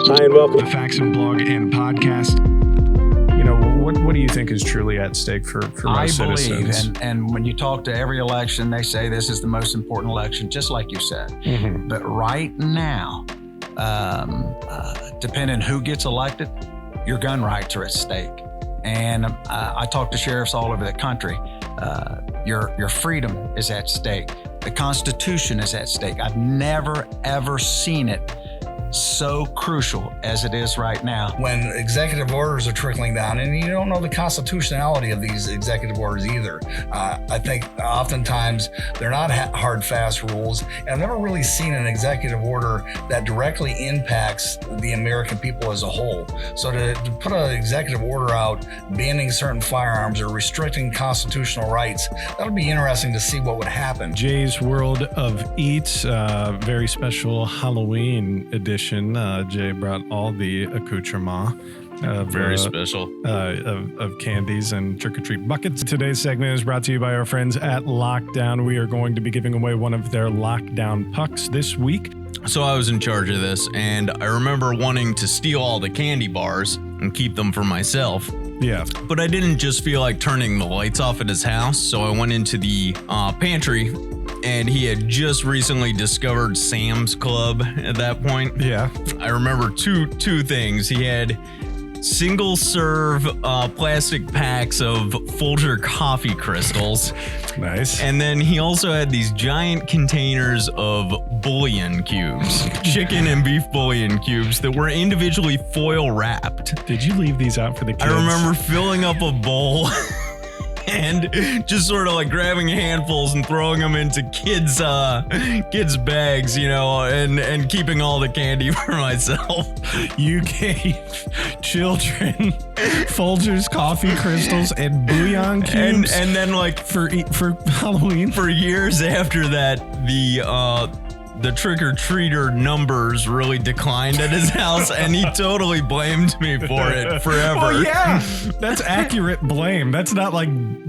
Hi, and welcome to the Faxon blog and podcast. You know, what do you think is truly at stake for most citizens? I believe, and when you talk to every election, they say this is the most important election, just like you said. Mm-hmm. But right now, depending who gets elected, your gun rights are at stake. And I talk to sheriffs all over the country. Your freedom is at stake. The Constitution is at stake. I've never, ever seen it so crucial as it is right now. When executive orders are trickling down, and you don't know the constitutionality of these executive orders either. I think oftentimes they're not hard, fast rules, and I've never really seen an executive order that directly impacts the American people as a whole. So to put an executive order out banning certain firearms or restricting constitutional rights, that'll be interesting to see what would happen. Jay's World of Eats, very special Halloween edition. Jay brought all the accoutrement. Very special. Of candies and trick-or-treat buckets. Today's segment is brought to you by our friends at Lockdown. We are going to be giving away one of their Lockdown pucks this week. So I was in charge of this, and I remember wanting to steal all the candy bars and keep them for myself. Yeah. But I didn't just feel like turning the lights off at his house, so I went into the pantry, and he had just recently discovered Sam's Club at that point. Yeah. I remember two things. He had single-serve plastic packs of Folger coffee crystals. Nice. And then he also had these giant containers of bouillon cubes, chicken and beef bouillon cubes that were individually foil wrapped. Did you leave these out for the kids? I remember filling up a bowl and just sort of like grabbing handfuls and throwing them into kids' bags, you know, and keeping all the candy for myself. You gave children Folgers coffee crystals and bouillon cubes, and then like for Halloween. For years after that, the trick-or-treater numbers really declined at his house, and he totally blamed me for it forever. Well, yeah, that's accurate blame. That's not like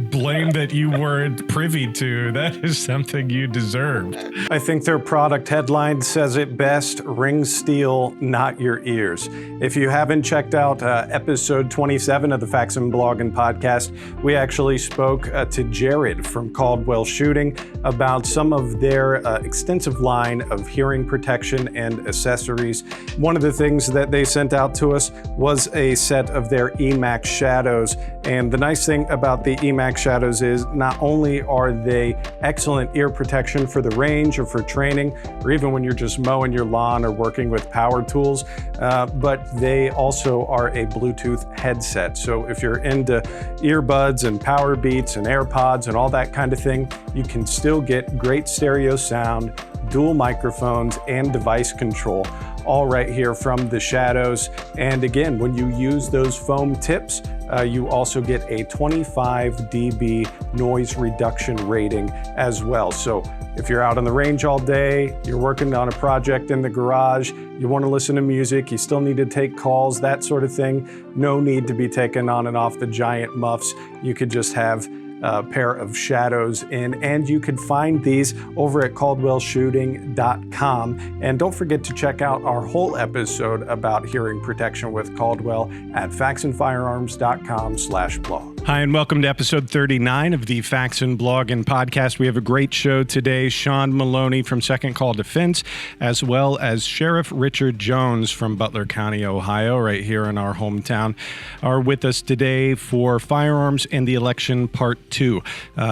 blame that you weren't privy to. That is something you deserved. I think their product headline says it best: ring steel, not your ears. If you haven't checked out episode 27 of the Faxon blog and podcast, we actually spoke to Jared from Caldwell Shooting about some of their extensive line of hearing protection and accessories. One of the things that they sent out to us was a set of their EMAX Shadows. And the nice thing about the EMAX Shadows is not only are they excellent ear protection for the range or for training, or even when you're just mowing your lawn or working with power tools, but they also are a Bluetooth headset. So if you're into earbuds and power beats and AirPods and all that kind of thing, you can still get great stereo sound, dual microphones, and device control, all right here from the Shadows. And again, when you use those foam tips, you also get a 25 dB noise reduction rating as well. So if you're out on the range all day, you're working on a project in the garage, you want to listen to music, you still need to take calls, that sort of thing, no need to be taken on and off the giant muffs. You could just have a pair of Shadows in, and you can find these over at caldwellshooting.com. And don't forget to check out our whole episode about hearing protection with Caldwell at faxonfirearms.com/blog. Hi, and welcome to episode 39 of the Faxon blog and podcast. We have a great show today. Sean Maloney from Second Call Defense, as well as Sheriff Richard Jones from Butler County, Ohio, right here in our hometown, are with us today for Firearms and the Election Part 2.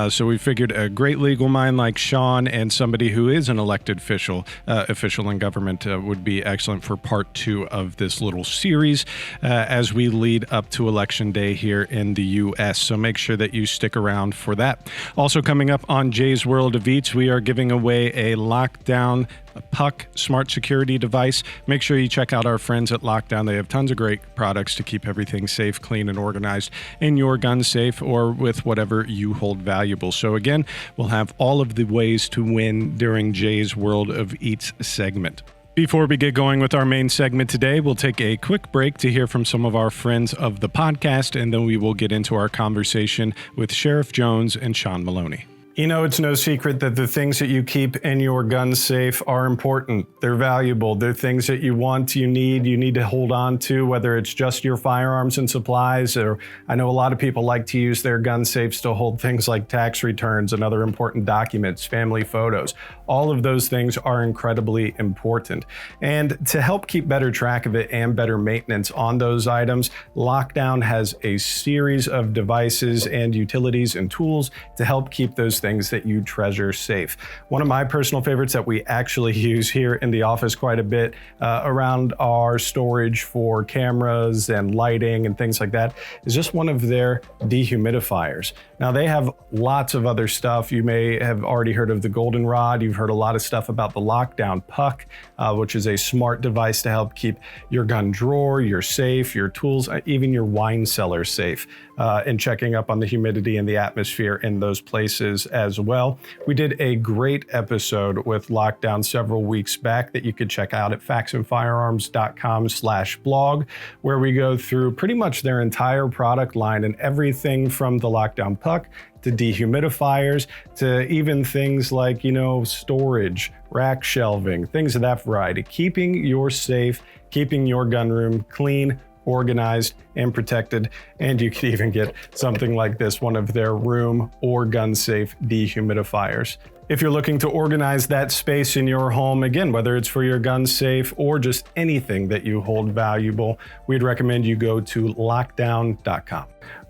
So we figured a great legal mind like Sean and somebody who is an elected official in government would be excellent for Part 2 of this little series as we lead up to Election Day here in the U.S. So make sure that you stick around for that. Also coming up on Jay's World of Eats, we are giving away a Lockdown Puck smart security device. Make sure you check out our friends at Lockdown. They have tons of great products to keep everything safe, clean, and organized in your gun safe or with whatever you hold valuable. So again, we'll have all of the ways to win during Jay's World of Eats segment. Before we get going with our main segment today, we'll take a quick break to hear from some of our friends of the podcast, and then we will get into our conversation with Sheriff Jones and Sean Maloney. You know, it's no secret that the things that you keep in your gun safe are important. They're valuable. They're things that you want, you need to hold on to, whether it's just your firearms and supplies, or I know a lot of people like to use their gun safes to hold things like tax returns and other important documents, family photos. All of those things are incredibly important. And to help keep better track of it and better maintenance on those items, Lockdown has a series of devices and utilities and tools to help keep those things that you treasure safe. One of my personal favorites that we actually use here in the office quite a bit around our storage for cameras and lighting and things like that is just one of their dehumidifiers. Now they have lots of other stuff. You may have already heard of the Goldenrod. You've heard a lot of stuff about the Lockdown Puck, which is a smart device to help keep your gun drawer, your safe, your tools, even your wine cellar safe, and checking up on the humidity and the atmosphere in those places as well. We did a great episode with Lockdown several weeks back that you could check out at faxonfirearms.com/blog, where we go through pretty much their entire product line and everything from the Lockdown Puck to dehumidifiers to even things like, storage, rack shelving, things of that variety. Keeping your safe, keeping your gun room clean, organized, and protected. And you could even get something like this, one of their room or gun safe dehumidifiers. If you're looking to organize that space in your home, again, whether it's for your gun safe or just anything that you hold valuable, we'd recommend you go to lockdown.com.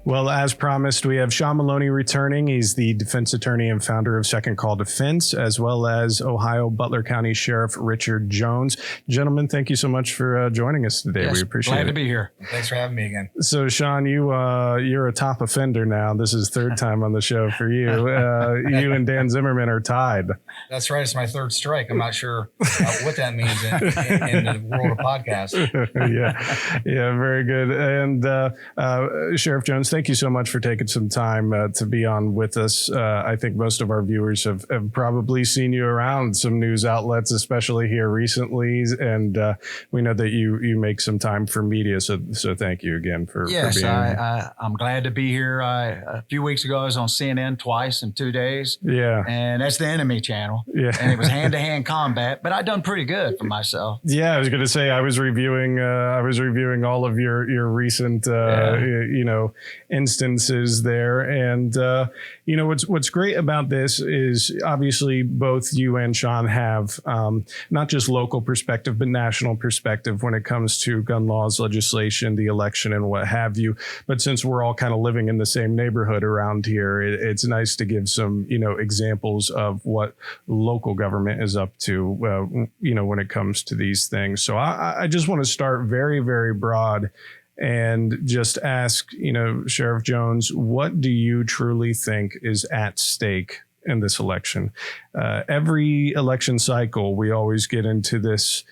Well, as promised, we have Sean Maloney returning. He's the defense attorney and founder of Second Call Defense, as well as Ohio Butler County Sheriff Richard Jones. Gentlemen, thank you so much for joining us today. Yes, we appreciate it. Glad to be here. Thanks for having me again. So, Sean, you're a top offender now. This is third time on the show for you. You and Dan Zimmerman are tied. That's right. It's my third strike. I'm not sure what that means in the world of podcasts. Yeah, very good. And Sheriff Jones, thank you so much for taking some time to be on with us. I think most of our viewers have probably seen you around some news outlets, especially here recently. And we know that you make some time for media. So thank you again for being here. I'm glad to be here. A few weeks ago, I was on CNN twice in 2 days. Yeah. And that's the enemy channel. Yeah. And it was hand-to-hand combat, but I've done pretty good for myself. Yeah, I was going to say, I was reviewing all of your recent, instances there. And, what's great about this is obviously both you and Sean have not just local perspective, but national perspective when it comes to gun laws, legislation, the election, and what have you. But since we're all kind of living in the same neighborhood around here, it's nice to give some, examples of what local government is up to, when it comes to these things. So I just want to start very, very broad and just ask, Sheriff Jones, what do you truly think is at stake in this election? Every election cycle, we always get into this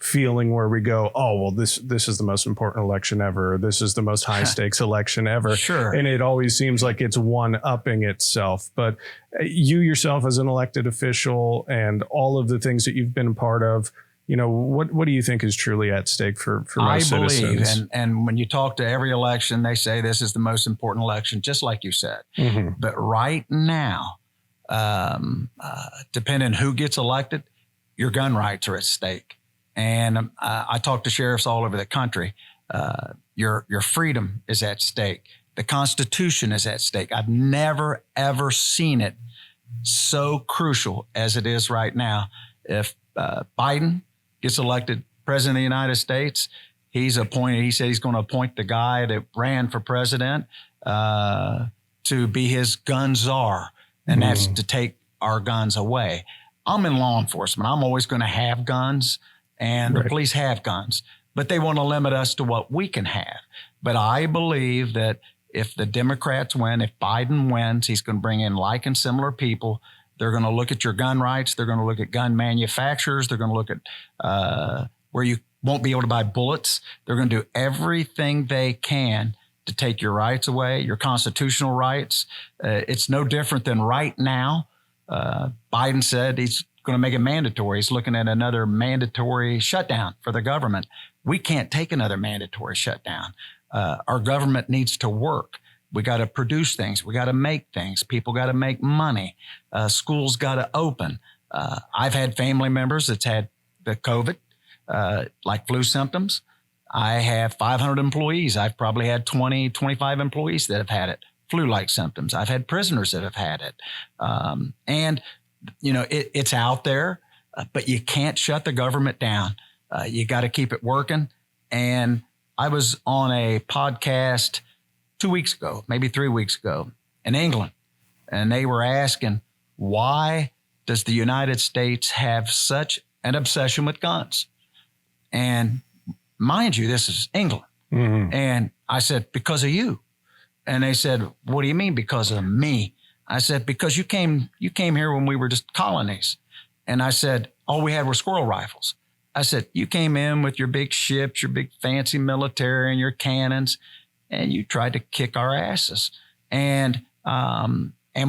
feeling where we go, oh, well, this is the most important election ever. This is the most high stakes election ever. Sure. And it always seems like it's one-upping itself. But you yourself as an elected official and all of the things that you've been a part of, what do you think is truly at stake for most citizens? I believe, and when you talk to every election, they say this is the most important election, just like you said. Mm-hmm. But right now, depending who gets elected, your gun rights are at stake. And I talk to sheriffs all over the country. Your freedom is at stake. The Constitution is at stake. I've never, ever seen it so crucial as it is right now. If Biden gets elected president of the United States, he said he's going to appoint the guy that ran for president to be his gun czar, and that's to take our guns away. I'm in law enforcement. I'm always going to have guns, and the police have guns, but they want to limit us to what we can have. But I believe that if the Democrats win, if Biden wins, he's going to bring in like and similar people. They're going to look at your gun rights. They're going to look at gun manufacturers. They're going to look at where you won't be able to buy bullets. They're going to do everything they can to take your rights away, your constitutional rights. It's no different than right now. Biden said he's going to make it mandatory. He's looking at another mandatory shutdown for the government. We can't take another mandatory shutdown. Our government needs to work. We got to produce things. We got to make things. People got to make money. Schools got to open. I've had family members that's had the COVID, like flu symptoms. I have 500 employees. I've probably had 20, 25 employees that have had it, flu-like symptoms. I've had prisoners that have had it. And, you know, it's out there, but you can't shut the government down. You got to keep it working. And I was on a podcast 2 weeks ago, maybe 3 weeks ago in England, and they were asking, why does the United States have such an obsession with guns? And mind you, this is England. Mm-hmm. And I said, because of you. And they said, what do you mean because of me? I said, because you came here when we were just colonies. And I said, all we had were squirrel rifles. I said, you came in with your big ships, your big fancy military and your cannons, and you tried to kick our asses. And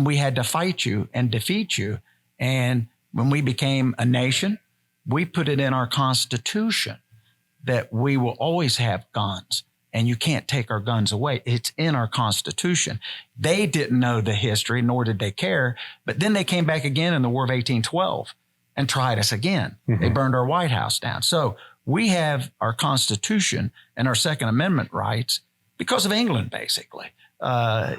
we had to fight you and defeat you. And when we became a nation, we put it in our Constitution that we will always have guns and you can't take our guns away. It's in our Constitution. They didn't know the history, nor did they care. But then they came back again in the War of 1812 and tried us again. Mm-hmm. They burned our White House down. So we have our Constitution and our Second Amendment rights because of England, basically,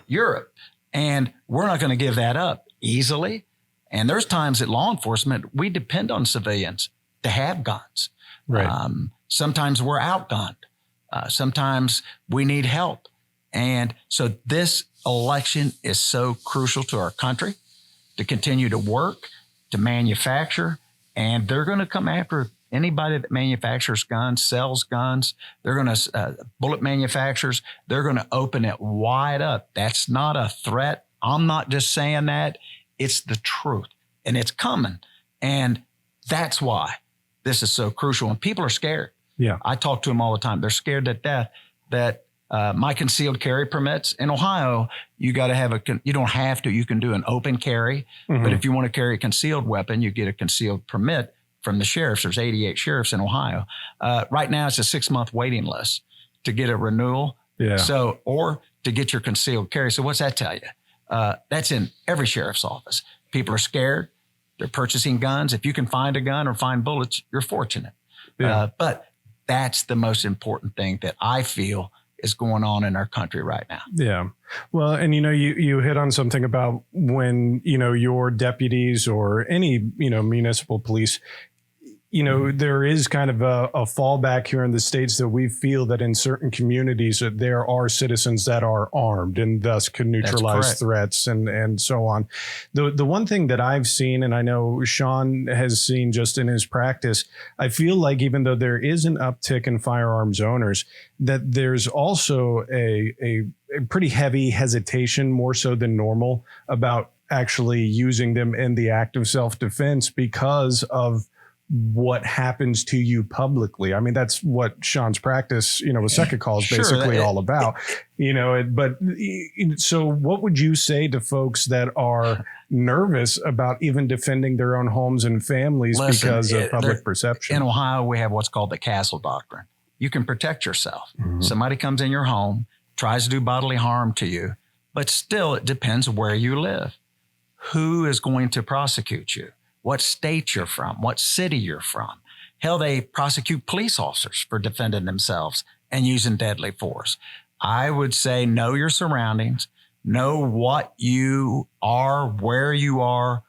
Europe. And we're not going to give that up easily. And there's times that law enforcement, we depend on civilians to have guns. Right. Sometimes we're outgunned. Sometimes we need help. And so this election is so crucial to our country to continue to work, to manufacture, and they're going to come after anybody that manufactures guns, sells guns. They're going to, bullet manufacturers, they're going to open it wide up. That's not a threat. I'm not just saying that. It's the truth, and it's coming. And that's why this is so crucial. And people are scared. Yeah, I talk to them all the time. They're scared to death that my concealed carry permits in Ohio, you got to have you don't have to, you can do an open carry. Mm-hmm. But if you want to carry a concealed weapon, you get a concealed permit from the sheriffs. There's 88 sheriffs in Ohio. Right now it's a 6-month waiting list to get a renewal. Yeah. So, or to get your concealed carry. So what's that tell you? That's in every sheriff's office. People are scared. They're purchasing guns. If you can find a gun or find bullets, you're fortunate. Yeah. But that's the most important thing that I feel is going on in our country right now. Yeah. Well, and you hit on something about when, your deputies or any, municipal police, there is kind of a fallback here in the States that we feel that in certain communities that there are citizens that are armed and thus can neutralize threats and so on. The one thing that I've seen, and I know Sean has seen just in his practice, I feel like even though there is an uptick in firearms owners, that there's also a pretty heavy hesitation, more so than normal, about actually using them in the act of self-defense because of what happens to you publicly. I mean, that's what Sean's practice, with second call is basically all about, but so what would you say to folks that are nervous about even defending their own homes and families because of public perception? In Ohio, we have what's called the castle doctrine. You can protect yourself. Mm-hmm. Somebody comes in your home, tries to do bodily harm to you, but still it depends where you live. Who is going to prosecute you? What state you're from, what city you're from. Hell, they prosecute police officers for defending themselves and using deadly force. I would say know your surroundings, know what you are, where you are,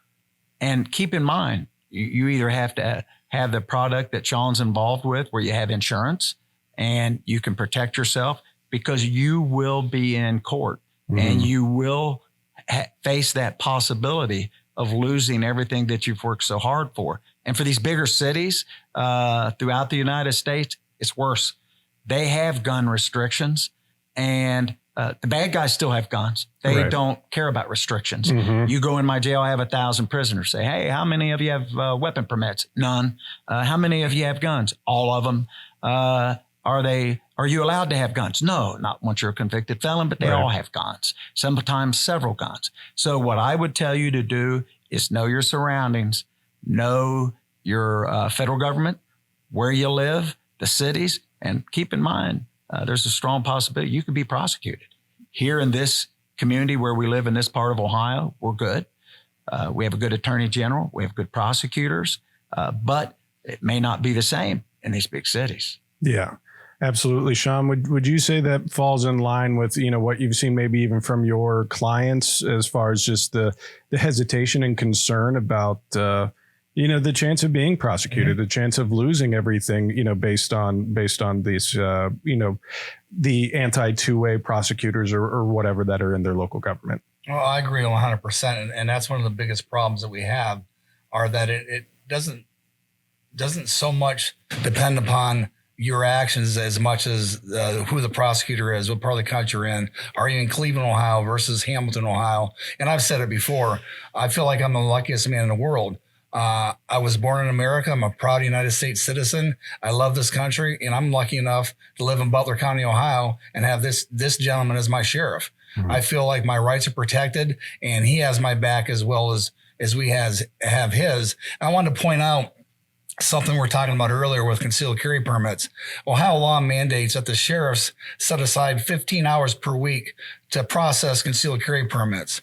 and keep in mind, you either have to have the product that Sean's involved with where you have insurance and you can protect yourself because you will be in court and you will face that possibility of losing everything that you've worked so hard for. And for these bigger cities throughout the United States, it's worse. They have gun restrictions, and the bad guys still have guns. They don't care about restrictions. Mm-hmm. You go in my jail, I have 1,000 prisoners. Say, hey, how many of you have weapon permits? None. How many of you have guns? All of them. Are you allowed to have guns? No, not once you're a convicted felon, but they all have guns, sometimes several guns. So what I would tell you to do is know your surroundings, know your federal government, where you live, the cities, and keep in mind, there's a strong possibility you could be prosecuted. here in this community where we live in this part of Ohio, we're good. We have a good attorney general. We have good prosecutors, but it may not be the same in these big cities. Yeah, absolutely. Sean, would you say that falls in line with, what you've seen maybe even from your clients as far as just the hesitation and concern about, the chance of being prosecuted, the chance of losing everything, based on these, the anti-two-way prosecutors or whatever that are in their local government? Well, I agree 100%. And that's one of the biggest problems that we have are that it doesn't so much depend upon your actions as much as who the prosecutor is, what part of the country you're in. Are you in Cleveland, Ohio versus Hamilton, Ohio? And I've said it before. I feel like I'm the luckiest man in the world. I was born in America. I'm a proud United States citizen. I love this country, and I'm lucky enough to live in Butler County, Ohio, and have this gentleman as my sheriff. Mm-hmm. I feel like my rights are protected, and he has my back as well as we have his. And I wanted to point out something we were talking about earlier with concealed carry permits. Ohio law mandates that the sheriffs set aside 15 hours per week to process concealed carry permits.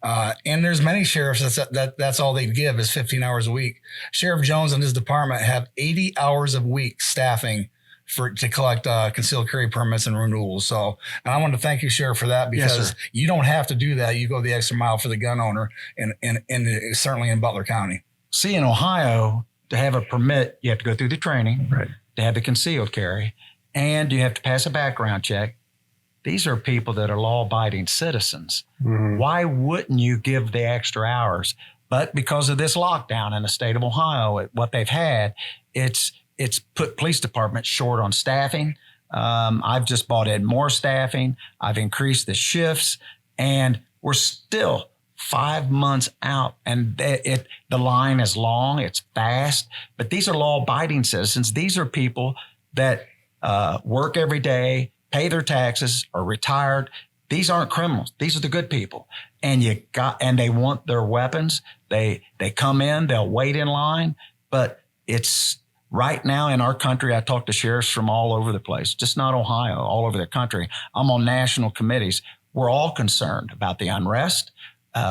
And there's many sheriffs that's all they give is 15 hours a week. Sheriff Jones and his department have 80 hours a week staffing to collect concealed carry permits and renewals. So, and I want to thank you, Sheriff, for that, because you don't have to do that. You go the extra mile for the gun owner, and certainly in Butler County. See, in Ohio, to have a permit, you have to go through the training, right, to have the concealed carry, and you have to pass a background check. These are people that are law-abiding citizens. Mm-hmm. Why wouldn't you give the extra hours? But because of this lockdown in the state of Ohio, what they've had, it's put police departments short on staffing. I've just brought in more staffing. I've increased the shifts, and we're still 5 months out, and the line is long, it's fast, but these are law-abiding citizens. These are people that work every day, pay their taxes, are retired. These aren't criminals. These are the good people. And they want their weapons. They come in, they'll wait in line, but it's right now in our country. I talk to sheriffs from all over the place, just not Ohio, all over the country. I'm on national committees. We're all concerned about the unrest.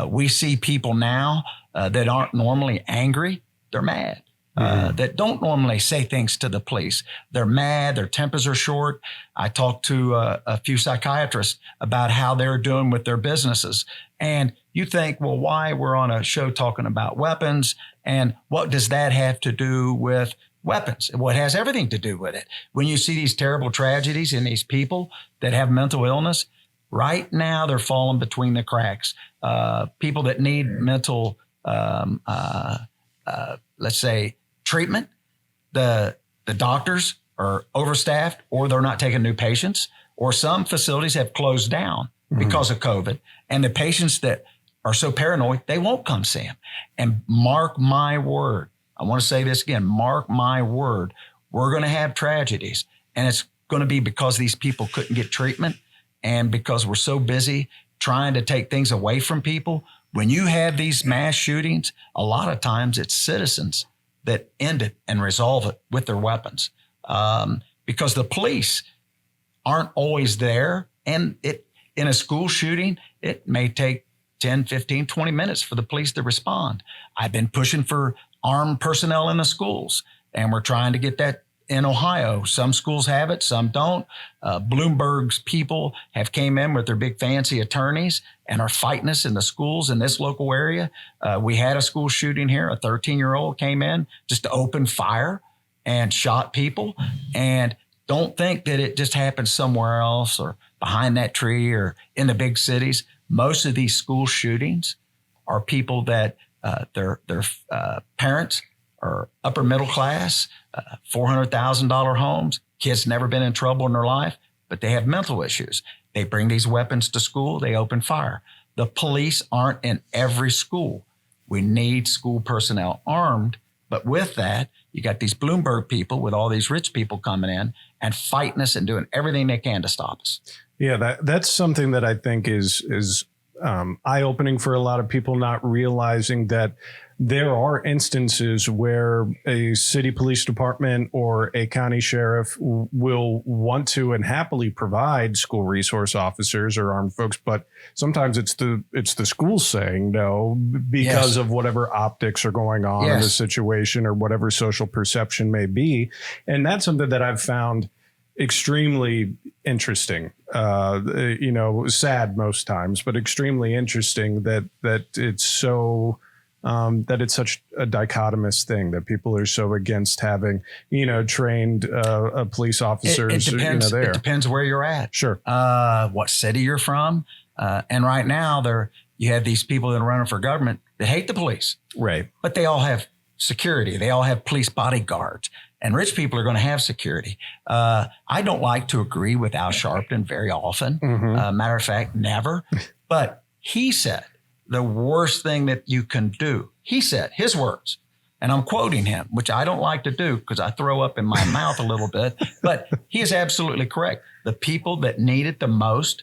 We see people now that aren't normally angry. They're mad. That don't normally say things to the police. They're mad. Their tempers are short. I talked to a few psychiatrists about how they're doing with their businesses. And you think, well, why we're on a show talking about weapons, and what does that have to do with weapons? Well, it has everything to do with it. When you see these terrible tragedies in these people that have mental illness, right now they're falling between the cracks. People that need mental, let's say, treatment, the doctors are overstaffed, or they're not taking new patients, or some facilities have closed down because of COVID. And the patients that are so paranoid, they won't come see them. And mark my word, I want to say this again, mark my word, we're going to have tragedies. And it's going to be because these people couldn't get treatment, and because we're so busy trying to take things away from people. When you have these mass shootings, a lot of times it's citizens that end it and resolve it with their weapons, because the police aren't always there. And in a school shooting, it may take 10, 15, 20 minutes for the police to respond. I've been pushing for armed personnel in the schools, and we're trying to get that in Ohio. Some schools have it, some don't. Bloomberg's people have came in with their big fancy attorneys and are fighting us in the schools in this local area. We had a school shooting here. A 13-year-old came in just to open fire and shot people. And don't think that it just happened somewhere else or behind that tree or in the big cities. Most of these school shootings are people that their parents are upper middle class, $400,000 homes. Kids never been in trouble in their life, but they have mental issues. They bring these weapons to school. They open fire. The police aren't in every school. We need school personnel armed. But with that, you got these Bloomberg people with all these rich people coming in and fighting us and doing everything they can to stop us. Yeah, that's something that I think is eye-opening for a lot of people, not realizing that there are instances where a city police department or a county sheriff will want to and happily provide school resource officers or armed folks, but sometimes it's the school saying no because of whatever optics are going on in the situation or whatever social perception may be. And that's something that I've found extremely interesting, sad most times, but extremely interesting that it's so, that it's such a dichotomous thing that people are so against having, trained police officers. It depends. There. It depends where you're at. Sure. What city you're from. And right now you have these people that are running for government that hate the police. Right. But they all have security. They all have police bodyguards. And rich people are going to have security. I don't like to agree with Al Sharpton very often. Matter of fact, never. But he said the worst thing that you can do, he said, his words, and I'm quoting him, which I don't like to do because I throw up in my mouth a little bit, but he is absolutely correct. The people that need it the most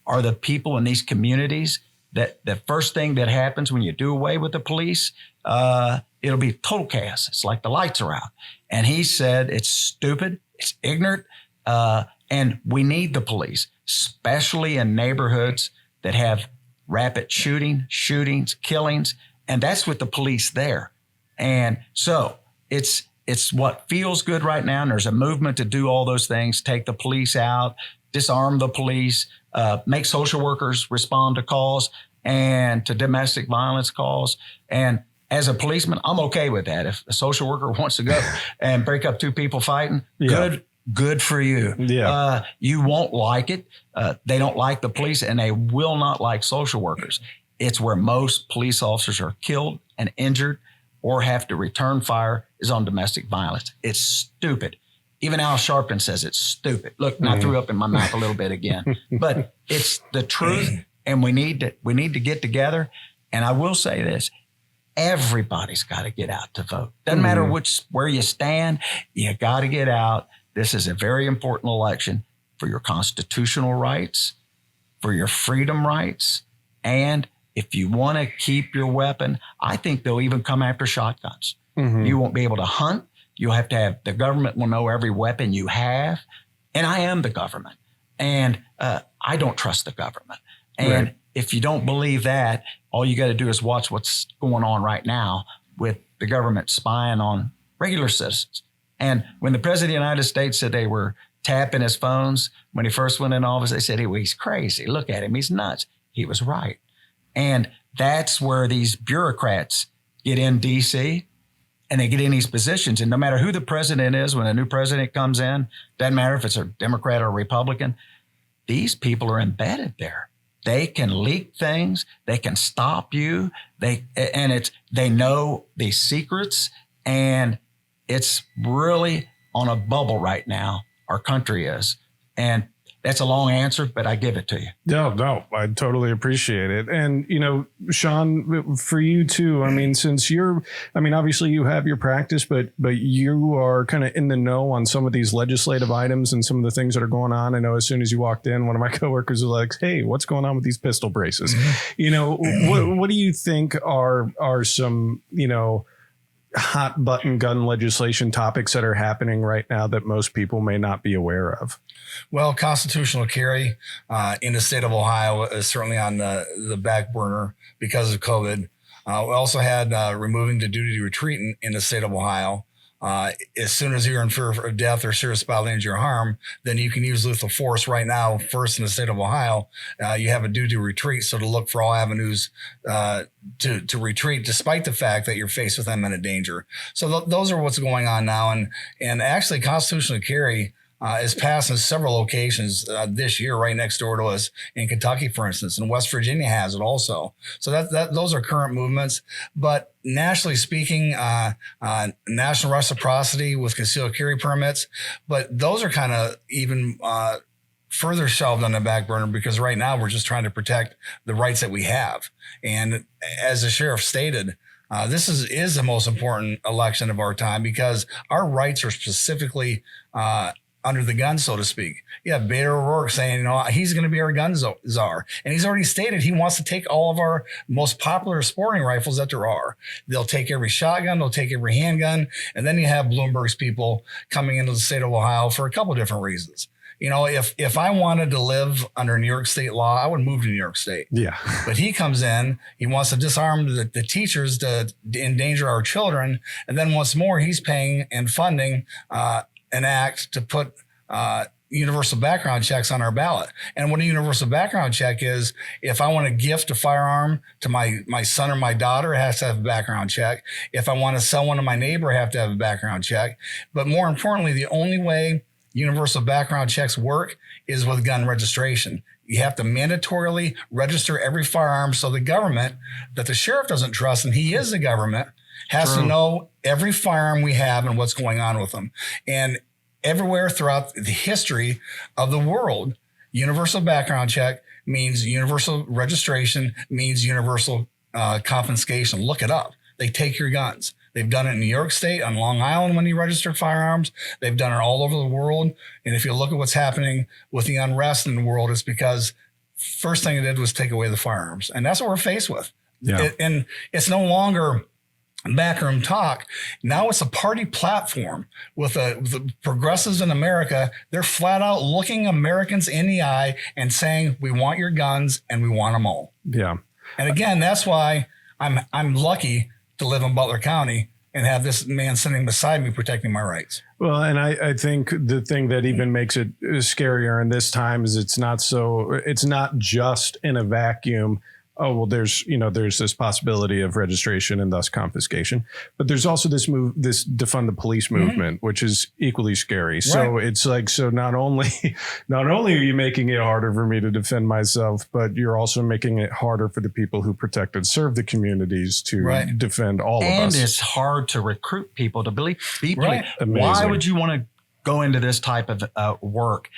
are the people in these communities that the first thing that happens when you do away with the police, it'll be total chaos. It's like the lights are out. And he said it's stupid, it's ignorant, and we need the police, especially in neighborhoods that have rapid shootings, killings, and that's with the police there. And so it's what feels good right now, and there's a movement to do all those things, take the police out, disarm the police, make social workers respond to calls and to domestic violence calls. And as a policeman, I'm okay with that. If a social worker wants to go and break up two people fighting, good for you. Yeah. You won't like it. They don't like the police, and they will not like social workers. It's where most police officers are killed and injured or have to return fire is on domestic violence. It's stupid. Even Al Sharpton says it's stupid. Look, I threw up in my mouth a little bit again, but it's the truth, and we need to get together. And I will say this. Everybody's got to get out to vote. Doesn't matter where you stand, you got to get out. This is a very important election for your constitutional rights, for your freedom rights. And if you want to keep your weapon, I think they'll even come after shotguns. You won't be able to hunt. You'll have to have, the government will know every weapon you have. And I am the government. And I don't trust the government. And if you don't believe that, all you got to do is watch what's going on right now with the government spying on regular citizens. And when the president of the United States said they were tapping his phones when he first went in office, they said, he's crazy. Look at him. He's nuts. He was right. And that's where these bureaucrats get in D.C. and they get in these positions. And no matter who the president is, when a new president comes in, doesn't matter if it's a Democrat or a Republican, these people are embedded there. They can leak things. They can stop you. They know these secrets, and it's really on a bubble right now. Our country is, and that's a long answer, but I give it to you. No, I totally appreciate it. And, Sean, for you too, since obviously you have your practice, but you are kind of in the know on some of these legislative items and some of the things that are going on. I know as soon as you walked in, one of my coworkers was like, hey, what's going on with these pistol braces? What do you think are some, hot button gun legislation topics that are happening right now that most people may not be aware of? Well, constitutional carry in the state of Ohio is certainly on the back burner because of COVID. We also had removing the duty to retreat in the state of Ohio. As soon as you're in fear of death or serious bodily injury or harm, then you can use lethal force. Right now, first in the state of Ohio, you have a duty to retreat. So to look for all avenues to retreat, despite the fact that you're faced with imminent danger. So those are what's going on now. And actually, constitutional carry is passed in several locations this year, right next door to us in Kentucky, for instance, and West Virginia has it also. So those are current movements. But nationally speaking, national reciprocity with concealed carry permits, but those are kind of even further shelved on the back burner because right now we're just trying to protect the rights that we have. And as the sheriff stated, this is the most important election of our time because our rights are specifically under the gun, so to speak. You have Beto O'Rourke saying, he's going to be our gun czar. And he's already stated he wants to take all of our most popular sporting rifles that there are. They'll take every shotgun, they'll take every handgun. And then you have Bloomberg's people coming into the state of Ohio for a couple of different reasons. If I wanted to live under New York State law, I would move to New York State. Yeah. But he comes in, he wants to disarm the teachers to endanger our children. And then once more, he's paying and funding an act to put universal background checks on our ballot. And what a universal background check is, if I want to gift a firearm to my son or my daughter, it has to have a background check. If I want to sell one to my neighbor, I have to have a background check. But more importantly, the only way universal background checks work is with gun registration. You have to mandatorily register every firearm, so the government that the sheriff doesn't trust, and he is the government, has to know every firearm we have and what's going on with them. And everywhere throughout the history of the world, universal background check means universal registration, means universal confiscation. Look it up. They take your guns. They've done it in New York State, on Long Island when you register firearms. They've done it all over the world. And if you look at what's happening with the unrest in the world, it's because first thing it did was take away the firearms. And that's what we're faced with. Yeah. And it's no longer backroom talk. Now it's a party platform with the progressives in America. They're flat out looking Americans in the eye and saying, we want your guns and we want them all. Yeah. And again, that's why I'm lucky to live in Butler County and have this man sitting beside me protecting my rights. Well, and I think the thing that even makes it scarier in this time is it's not just in a vacuum. Oh, well, there's this possibility of registration and thus confiscation, but there's also this defund the police movement, which is equally scary. Right. So it's like, so not only are you making it harder for me to defend myself, but you're also making it harder for the people who protect and serve the communities to defend all of us. And it's hard to recruit people to be police. Right. Why would you want to go into this type of work?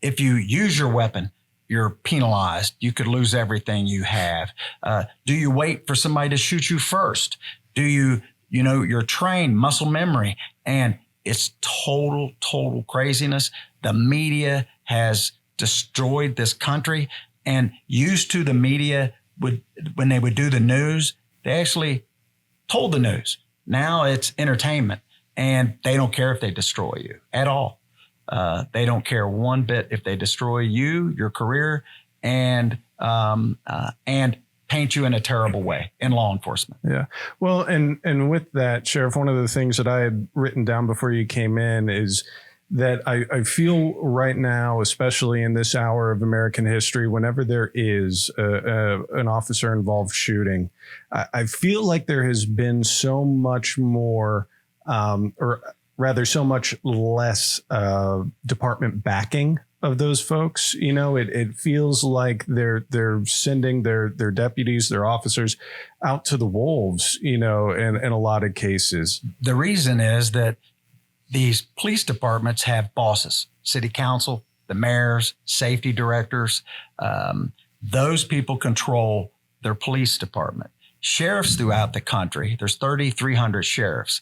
If you use your weapon, you're penalized. You could lose everything you have. Do you wait for somebody to shoot you first? Do you're trained, muscle memory, and it's total craziness. The media has destroyed this country, and used to the media when they would do the news, they actually told the news. Now it's entertainment, and they don't care if they destroy you at all. They don't care one bit if they destroy you, your career, and paint you in a terrible way in law enforcement. Yeah. Well, and with that, Sheriff, one of the things that I had written down before you came in is that I feel right now, especially in this hour of American history, whenever there is an officer-involved shooting, I feel like there has been so much more, or rather so much less department backing of those folks. It feels like they're sending their deputies, their officers out to the wolves, in a lot of cases. The reason is that these police departments have bosses, city council, the mayors, safety directors. Those people control their police department. Sheriffs throughout the country, there's 3,300 sheriffs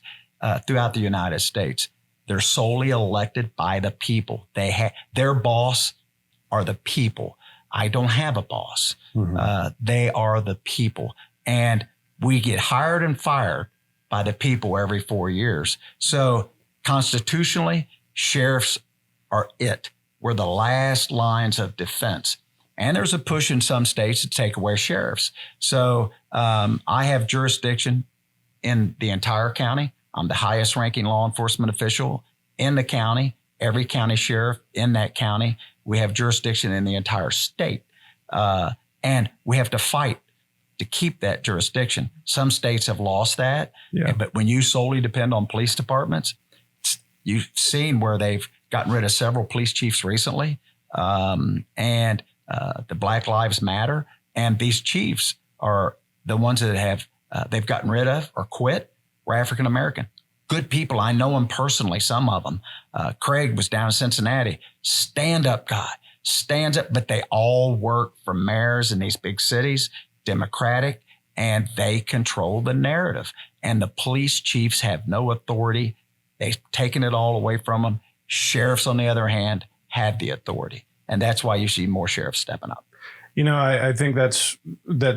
throughout the United States. They're solely elected by the people. Their boss are the people. I don't have a boss. Mm-hmm. They are the people. And we get hired and fired by the people every 4 years. So constitutionally, sheriffs are it. We're the last lines of defense. And there's a push in some states to take away sheriffs. So I have jurisdiction in the entire county. I'm the highest ranking law enforcement official in the county. Every county sheriff in that county, we have jurisdiction in the entire state. And we have to fight to keep that jurisdiction. Some states have lost that. Yeah. But when you solely depend on police departments, you've seen where they've gotten rid of several police chiefs recently. And the Black Lives Matter. And these chiefs are the ones that they've gotten rid of or quit. Were African American. Good people. I know them personally, some of them. Craig was down in Cincinnati. Stand-up guy. Stands up, but they all work for mayors in these big cities, Democratic, and they control the narrative. And the police chiefs have no authority. They've taken it all away from them. Sheriffs, on the other hand, have the authority. And that's why you see more sheriffs stepping up. I think that's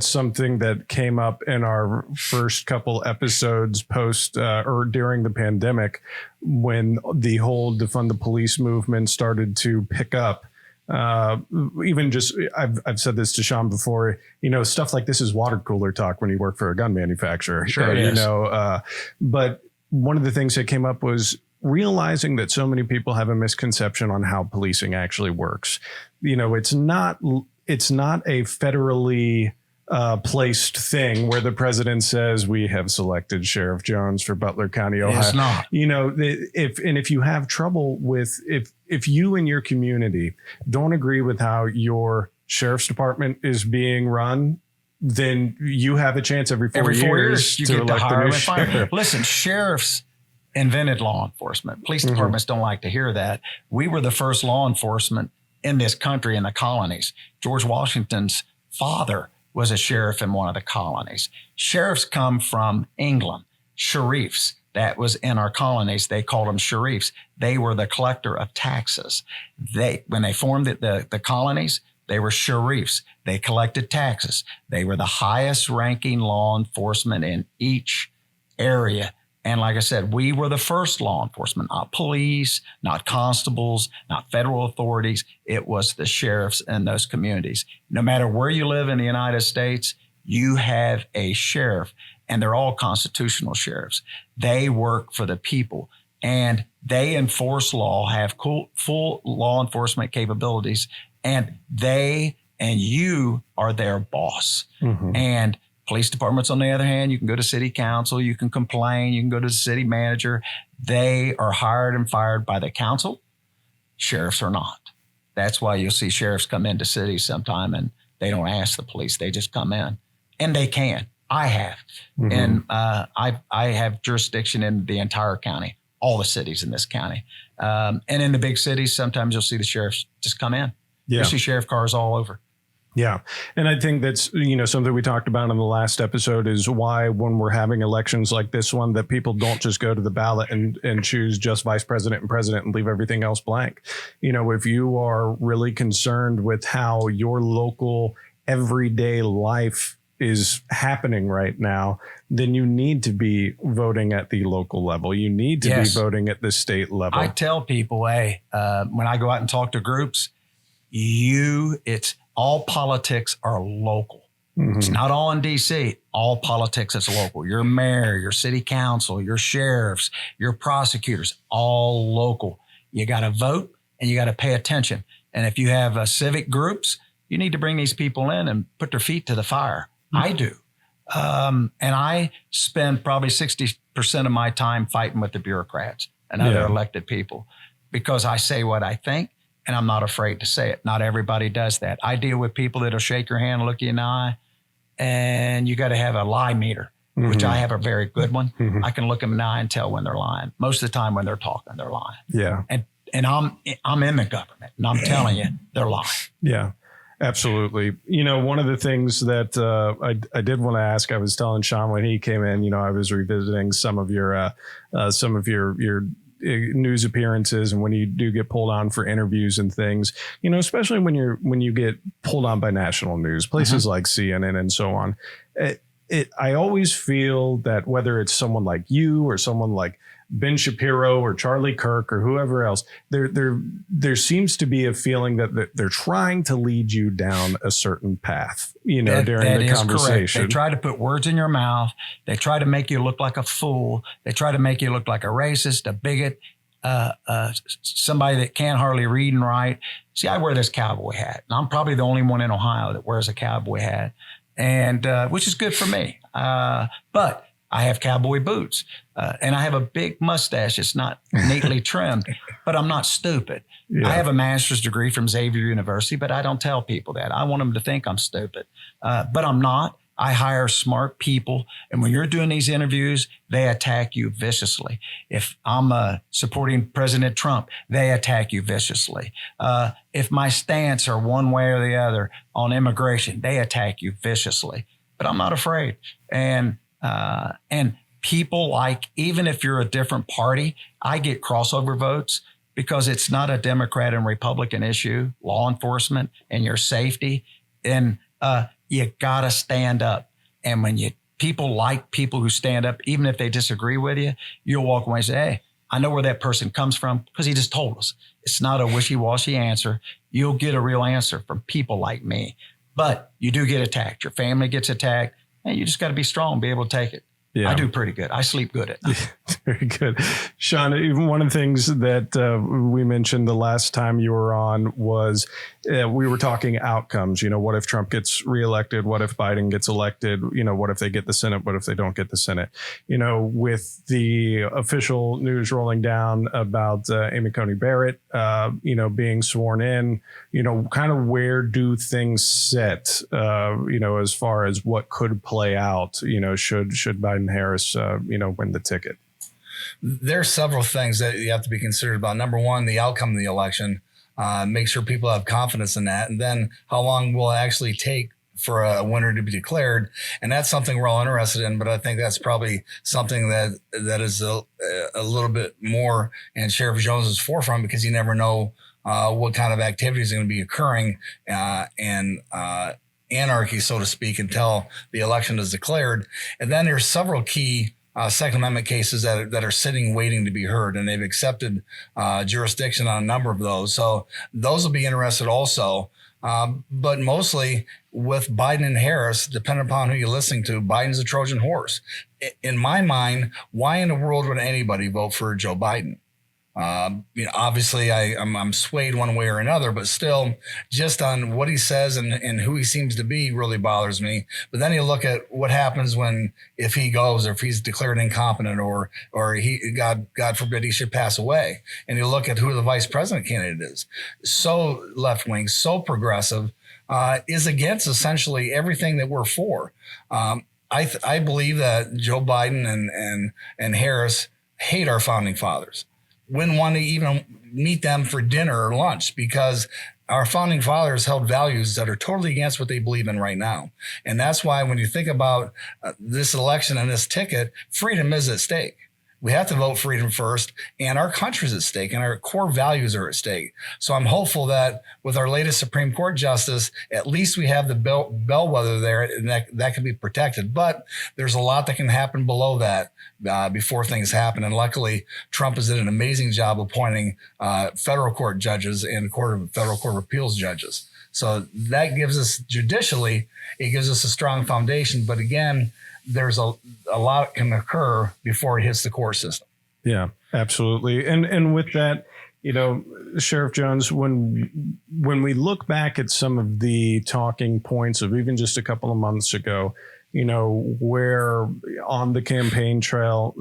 something that came up in our first couple episodes post or during the pandemic, when the whole defund the police movement started to pick up. Even just, I've said this to Sean before, stuff like this is water cooler talk when you work for a gun manufacturer. Sure it is. But one of the things that came up was realizing that so many people have a misconception on how policing actually works. It's not a federally placed thing where the president says we have selected Sheriff Jones for Butler County, Ohio. It's not. If you have trouble with if you and your community don't agree with how your sheriff's department is being run, then you have a chance every 4 years you to get to elect a hire new and fire. sheriff. Listen, sheriffs invented law enforcement. Police departments don't like to hear that. We were the first law enforcement in this country in the colonies. George Washington's father was a sheriff in one of the colonies. Sheriffs come from England. Sheriffs, that was in our colonies. They called them sheriffs. They were the collector of taxes. When they formed the colonies, they were sheriffs. They collected taxes. They were the highest ranking law enforcement in each area. And like I said, we were the first law enforcement, not police, not constables, not federal authorities. It was the sheriffs in those communities. No matter where you live in the United States, you have a sheriff, and they're all constitutional sheriffs. They work for the people, and they enforce law, have full law enforcement capabilities, and they and you are their boss. And police departments, on the other hand, you can go to city council, you can complain, you can go to the city manager. They are hired and fired by the council. Sheriffs are not. That's why you'll see sheriffs come into cities sometime and they don't ask the police. They just come in, and they can. I have. And I have jurisdiction in the entire county, all the cities in this county. And in the big cities, sometimes you'll see the sheriffs just come in. Yeah. You'll see sheriff cars all over. Yeah. And I think that's, something we talked about in the last episode is why when we're having elections like this one, that people don't just go to the ballot and choose just vice president and president and leave everything else blank. If you are really concerned with how your local everyday life is happening right now, then you need to be voting at the local level. You need to be voting at the state level. I tell people, hey, when I go out and talk to groups, it's all politics are local. It's not all in DC. All politics is local. Your mayor, your city council, your sheriffs, your prosecutors, all local. You got to vote and you got to pay attention. And if you have civic groups, you need to bring these people in and put their feet to the fire. I do. And I spend probably 60% of my time fighting with the bureaucrats and other elected people because I say what I think. And I'm not afraid to say it. Not everybody does that. I deal with people that'll shake your hand, look you in the eye, and you got to have a lie meter, which I have a very good one. I can look them in the eye and tell when they're lying. Most of the time when they're talking, they're lying. Yeah. And I'm in the government, and I'm telling you, they're lying. Yeah, absolutely. One of the things that I did want to ask, I was telling Sean when he came in, I was revisiting some of your news appearances and when you do get pulled on for interviews and things, especially when you get pulled on by national news, places like CNN and so on. I always feel that whether it's someone like you or someone like Ben Shapiro or Charlie Kirk or whoever else, there seems to be a feeling that they're trying to lead you down a certain path, during the conversation. Correct. They try to put words in your mouth. They try to make you look like a fool. They try to make you look like a racist, a bigot, somebody that can't hardly read and write. See, I wear this cowboy hat, and I'm probably the only one in Ohio that wears a cowboy hat, and which is good for me. But I have cowboy boots, and I have a big mustache. It's not neatly trimmed, but I'm not stupid. Yeah. I have a master's degree from Xavier University, but I don't tell people that. I want them to think I'm stupid, but I'm not. I hire smart people, and when you're doing these interviews, they attack you viciously. If I'm supporting President Trump, they attack you viciously. If my stance are one way or the other on immigration, they attack you viciously. But I'm not afraid. And people even if you're a different party, I get crossover votes. because it's not a Democrat and Republican issue, law enforcement and your safety. And you got to stand up. And when people like people who stand up, even if they disagree with you, you'll walk away and say, hey, I know where that person comes from because he just told us. It's not a wishy-washy answer. You'll get a real answer from people like me. But you do get attacked. Your family gets attacked, and you just got to be strong and be able to take it. Yeah. I do pretty good. I sleep good at night. Very good. Sean, even one of the things that we mentioned the last time you were on was we were talking outcomes. What if Trump gets reelected? What if Biden gets elected? What if they get the Senate? What if they don't get the Senate? With the official news rolling down about Amy Coney Barrett, being sworn in, kind of where do things sit, as far as what could play out, should Biden Harris, win the ticket? There are several things that you have to be considered about. Number one, the outcome of the election. Make sure people have confidence in that. And then how long will it actually take for a winner to be declared? And that's something we're all interested in. But I think that's probably something that is a little bit more in Sheriff Jones's forefront, because you never know what kind of activities are going to be occurring and anarchy, so to speak, until the election is declared. And then there's several key Second Amendment cases that are sitting waiting to be heard, and they've accepted jurisdiction on a number of those. So those will be interested also. But mostly with Biden and Harris, depending upon who you're listening to, Biden's a Trojan horse. In my mind, why in the world would anybody vote for Joe Biden? Obviously I'm swayed one way or another, but still, just on what he says and who he seems to be really bothers me. But then you look at what happens if he goes, or if he's declared incompetent, or he, God forbid, he should pass away. And you look at who the vice president candidate is. So left wing, so progressive, is against essentially everything that we're for. I believe that Joe Biden and Harris hate our founding fathers. Wouldn't want to even meet them for dinner or lunch, because our founding fathers held values that are totally against what they believe in right now. And that's why when you think about this election and this ticket, freedom is at stake. We have to vote freedom first, and our country's at stake, and our core values are at stake. So I'm hopeful that with our latest Supreme Court justice, at least we have the bellwether there, and that can be protected. But there's a lot that can happen below that before things happen. And luckily, Trump has done an amazing job appointing federal court judges and federal court of appeals judges. So that gives us judicially, it gives us a strong foundation. But again, there's a lot can occur before it hits the court system. Yeah, absolutely. And with that, Sheriff Jones, when we look back at some of the talking points of even just a couple of months ago, where on the campaign trail,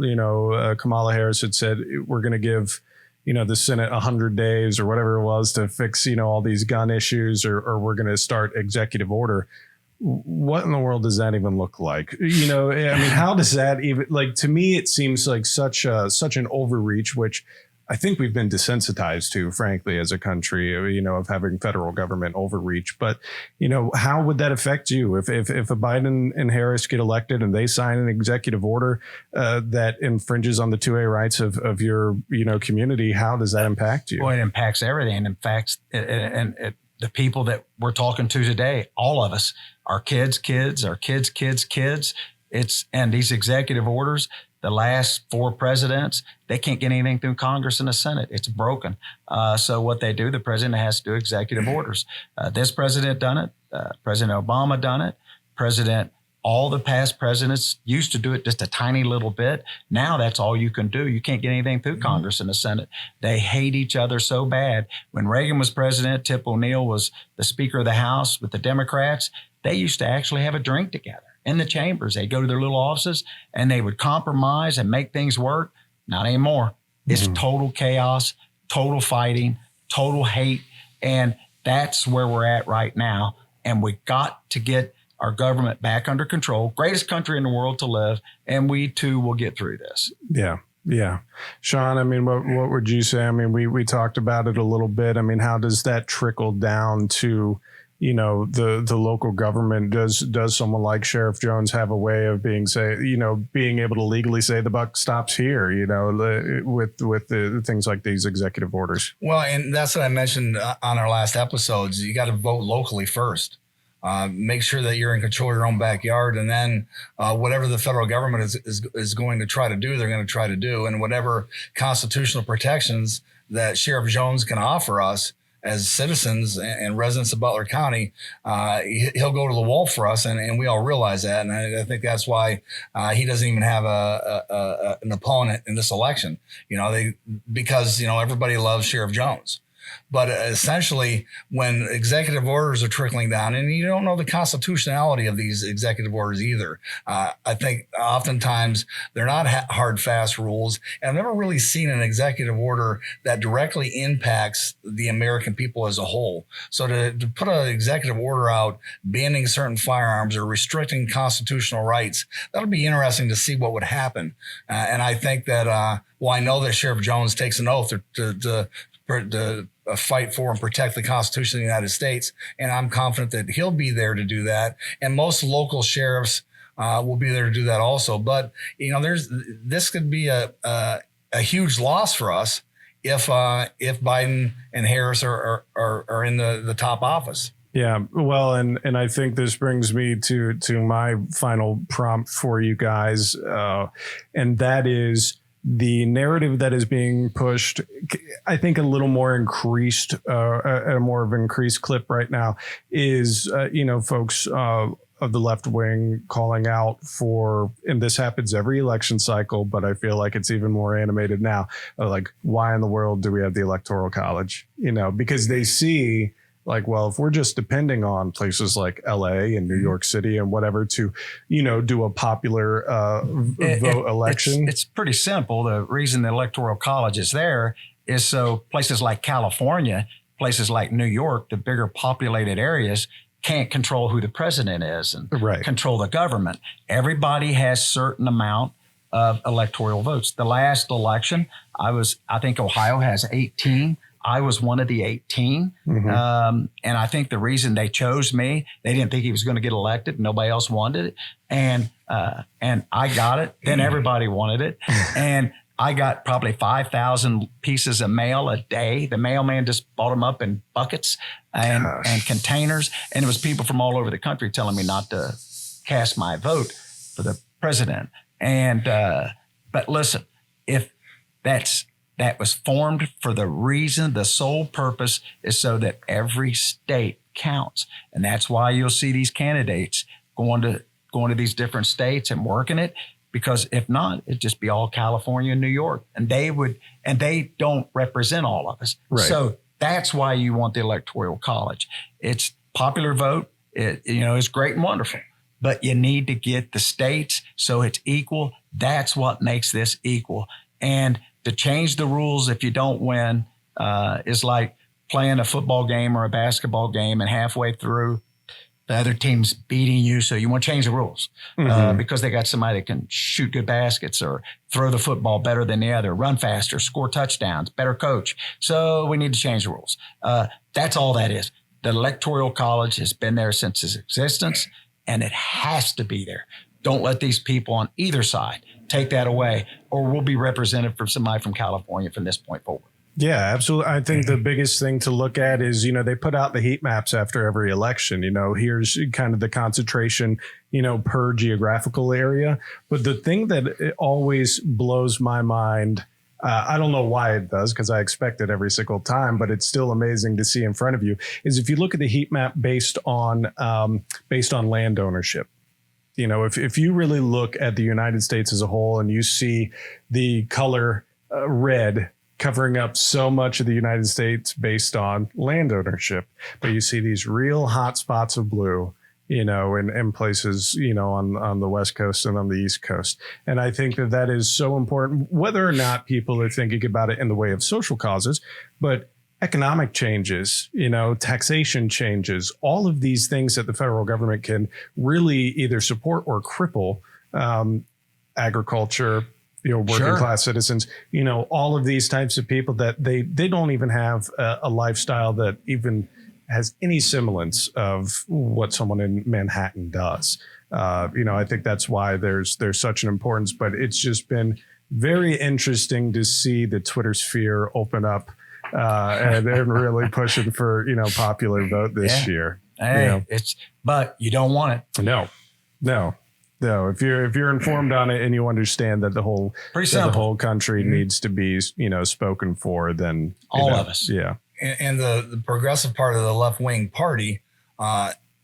Kamala Harris had said, we're going to give, the Senate 100 days or whatever it was to fix, all these gun issues, or we're going to start executive order. What in the world does that even look like? How does that even, to me, it seems like such an overreach, which I think we've been desensitized to, frankly, as a country, of having federal government overreach. But, how would that affect you if a Biden and Harris get elected and they sign an executive order that infringes on the 2A rights of your, community? How does that impact you? Well, it impacts everything. In fact, the people that we're talking to today, all of us, our kids, our kids, and these executive orders, the last 4 presidents, they can't get anything through Congress and the Senate. It's broken. So what they do, the president has to do executive orders. This president done it. President Obama done it. All the past presidents used to do it just a tiny little bit. Now that's all you can do. You can't get anything through Congress and the Senate. They hate each other so bad. When Reagan was president, Tip O'Neill was the Speaker of the House with the Democrats. They used to actually have a drink together in the chambers. They'd go to their little offices and they would compromise and make things work. Not anymore. It's total chaos, total fighting, total hate. And that's where we're at right now. And we got to get our government back under control. Greatest country in the world to live. And we too will get through this. Yeah. Yeah. Sean, what would you say? We talked about it a little bit. How does that trickle down to the local government, does someone like Sheriff Jones have a way of being able to legally say the buck stops here, with the things like these executive orders? Well, and that's what I mentioned on our last episodes. You got to vote locally first. Make sure that you're in control of your own backyard, and then whatever the federal government is going to try to do, they're going to try to do, and whatever constitutional protections that Sheriff Jones can offer us as citizens and residents of Butler County, he'll go to the wall for us, and we all realize that. And I think that's why he doesn't even have an opponent in this election. Because everybody loves Sheriff Jones. But essentially, when executive orders are trickling down, and you don't know the constitutionality of these executive orders either, I think oftentimes they're not hard, fast rules. And I've never really seen an executive order that directly impacts the American people as a whole. So to put an executive order out banning certain firearms or restricting constitutional rights, that'll be interesting to see what would happen. And I think that, I know that Sheriff Jones takes an oath to fight for and protect the Constitution of the United States. And I'm confident that he'll be there to do that. And most local sheriffs will be there to do that also. But, this could be a huge loss for us if Biden and Harris are in the top office. Yeah, well, and I think this brings me to my final prompt for you guys, and that is the narrative that is being pushed, I think a little more increased, at a more of an increased clip right now, is, folks of the left wing calling out for, and this happens every election cycle, but I feel like it's even more animated now, like, why in the world do we have the Electoral College? Because they see, like, well, if we're just depending on places like LA and New York City and whatever to, do a popular vote election. It's pretty simple. The reason the Electoral College is there is so places like California, places like New York, the bigger populated areas, can't control who the president is and control the government. Everybody has certain amount of electoral votes. The last election, I think Ohio has 18. I was one of the 18. And I think the reason they chose me, they didn't think he was going to get elected. Nobody else wanted it. And I got it. Then everybody wanted it. And I got probably 5,000 pieces of mail a day. The mailman just bought them up in buckets and containers. And it was people from all over the country telling me not to cast my vote for the president. And, but listen, if that was formed for the reason, the sole purpose is so that every state counts. And that's why you'll see these candidates going to these different states and working it, because if not, it'd just be all California and New York. And they don't represent all of us. Right. So that's why you want the Electoral College. It's popular vote. It's great and wonderful, but you need to get the states so it's equal. That's what makes this equal. And to change the rules if you don't win is like playing a football game or a basketball game and halfway through the other team's beating you. So you want to change the rules because they got somebody that can shoot good baskets or throw the football better than the other, run faster, score touchdowns, better coach. So we need to change the rules. That's all that is. The Electoral College has been there since its existence, and it has to be there. Don't let these people on either side take that away, or we'll be represented for somebody from California from this point forward. Yeah, absolutely. I think the biggest thing to look at is, they put out the heat maps after every election. Here's kind of the concentration, per geographical area. But the thing that it always blows my mind, I don't know why it does, because I expect it every single time, but it's still amazing to see in front of you, is if you look at the heat map based on land ownership. If you really look at the United States as a whole and you see the color red covering up so much of the United States based on land ownership, but you see these real hot spots of blue, in places, on the West Coast and on the East Coast. And I think that is so important, whether or not people are thinking about it in the way of social causes, but economic changes, taxation changes, all of these things that the federal government can really either support or cripple, agriculture, working class citizens, all of these types of people that they don't even have a lifestyle that even has any semblance of what someone in Manhattan does. I think that's why there's such an importance, but it's just been very interesting to see the Twitter sphere open up and they're really pushing for, popular vote this year. Hey, but you don't want it. No. If you're informed on it and you understand that the whole country needs to be, spoken for, then all of us. Yeah. And the progressive part of the left wing party,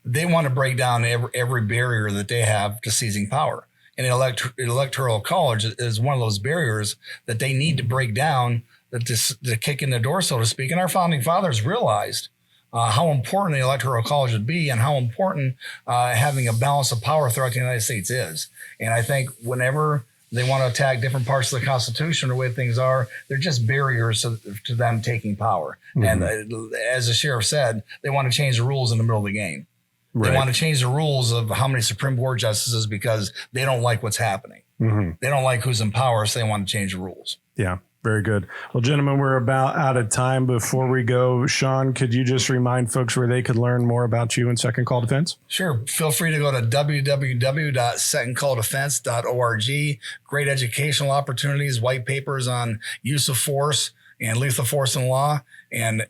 they want to break down every barrier that they have to seizing power. And electoral college is one of those barriers that they need to break down to kick in the door, so to speak. And our founding fathers realized how important the electoral college would be and how important having a balance of power throughout the United States is. And I think whenever they want to attack different parts of the Constitution or the way things are, they're just barriers to them taking power. Mm-hmm. And as the sheriff said, they want to change the rules in the middle of the game. Right. They want to change the rules of how many Supreme Court justices because they don't like what's happening. Mm-hmm. They don't like who's in power, so they want to change the rules. Yeah. Very good. Well, gentlemen, we're about out of time. Before we go, Sean, could you just remind folks where they could learn more about you and Second Call Defense? Sure. Feel free to go to www.secondcalldefense.org. Great educational opportunities, white papers on use of force and lethal force in law, and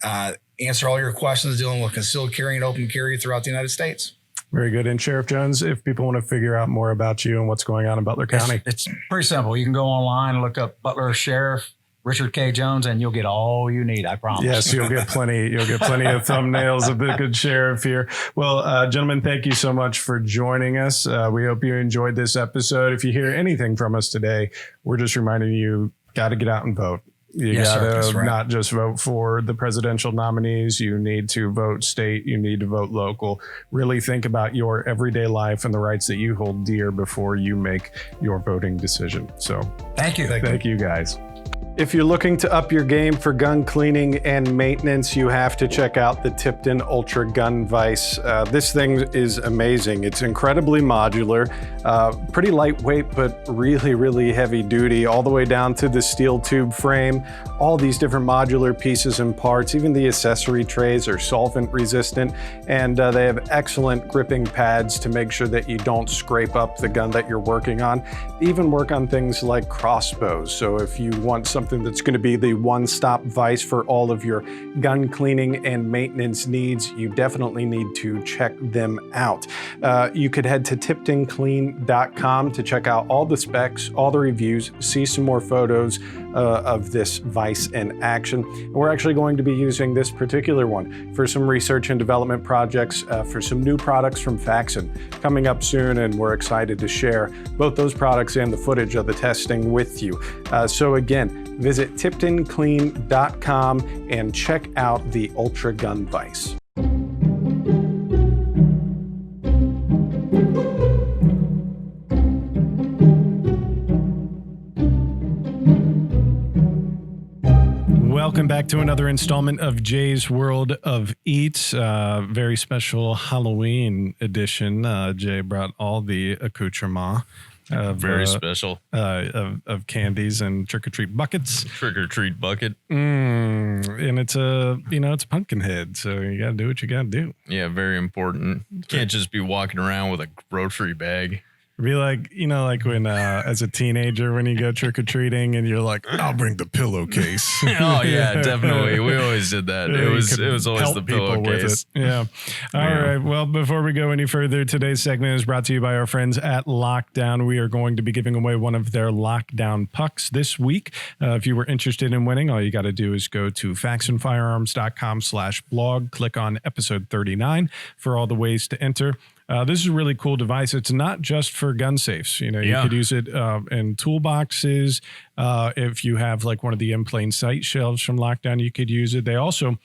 answer all your questions dealing with concealed carry and open carry throughout the United States. Very good. And Sheriff Jones, if people want to figure out more about you and what's going on in Butler County. It's pretty simple. You can go online and look up Butler Sheriff Richard K. Jones, and you'll get all you need, I promise. Yes, you'll get plenty of thumbnails of the good sheriff here. Well, gentlemen, thank you so much for joining us. We hope you enjoyed this episode. If you hear anything from us today, we're just reminding you, got to get out and vote. You got to not just vote for the presidential nominees. You need to vote state. You need to vote local. Really think about your everyday life and the rights that you hold dear before you make your voting decision. So thank you. Thank you, guys. If you're looking to up your game for gun cleaning and maintenance, you have to check out the Tipton Ultra Gun Vise. This thing is amazing. It's incredibly modular, pretty lightweight, but really, really heavy duty, all the way down to the steel tube frame. All these different modular pieces and parts, even the accessory trays are solvent resistant, and they have excellent gripping pads to make sure that you don't scrape up the gun that you're working on. They even work on things like crossbows. So if you want something that's going to be the one-stop vise for all of your gun cleaning and maintenance needs, you definitely need to check them out. You could head to tiptonclean.com to check out all the specs, all the reviews, see some more photos of this vise in action. And we're actually going to be using this particular one for some research and development projects for some new products from Faxon coming up soon, and we're excited to share both those products and the footage of the testing with you. So again, visit tiptonclean.com and check out the Ultra Gun Vise. Welcome back to another installment of Jay's World of Eats, very special Halloween edition. Jay brought all the accoutrements. Very special. Of candies and trick-or-treat buckets. Trick-or-treat bucket. And it's a pumpkin head, so you got to do what you got to do. Yeah, very important. You can't just be walking around with a grocery bag. Be like, when as a teenager, when you go trick-or-treating and you're like, I'll bring the pillowcase. Oh, yeah, definitely. We always did that. It was always the pillowcase. Yeah. All right. Well, before we go any further, today's segment is brought to you by our friends at Lockdown. We are going to be giving away one of their Lockdown pucks this week. If you were interested in winning, all you got to do is go to faxonfirearms.com/blog, click on episode 39 for all the ways to enter. This is a really cool device. It's not just for gun safes. You could use it in toolboxes. If you have like one of the in plain sight shelves from Lockdown, you could use it. They also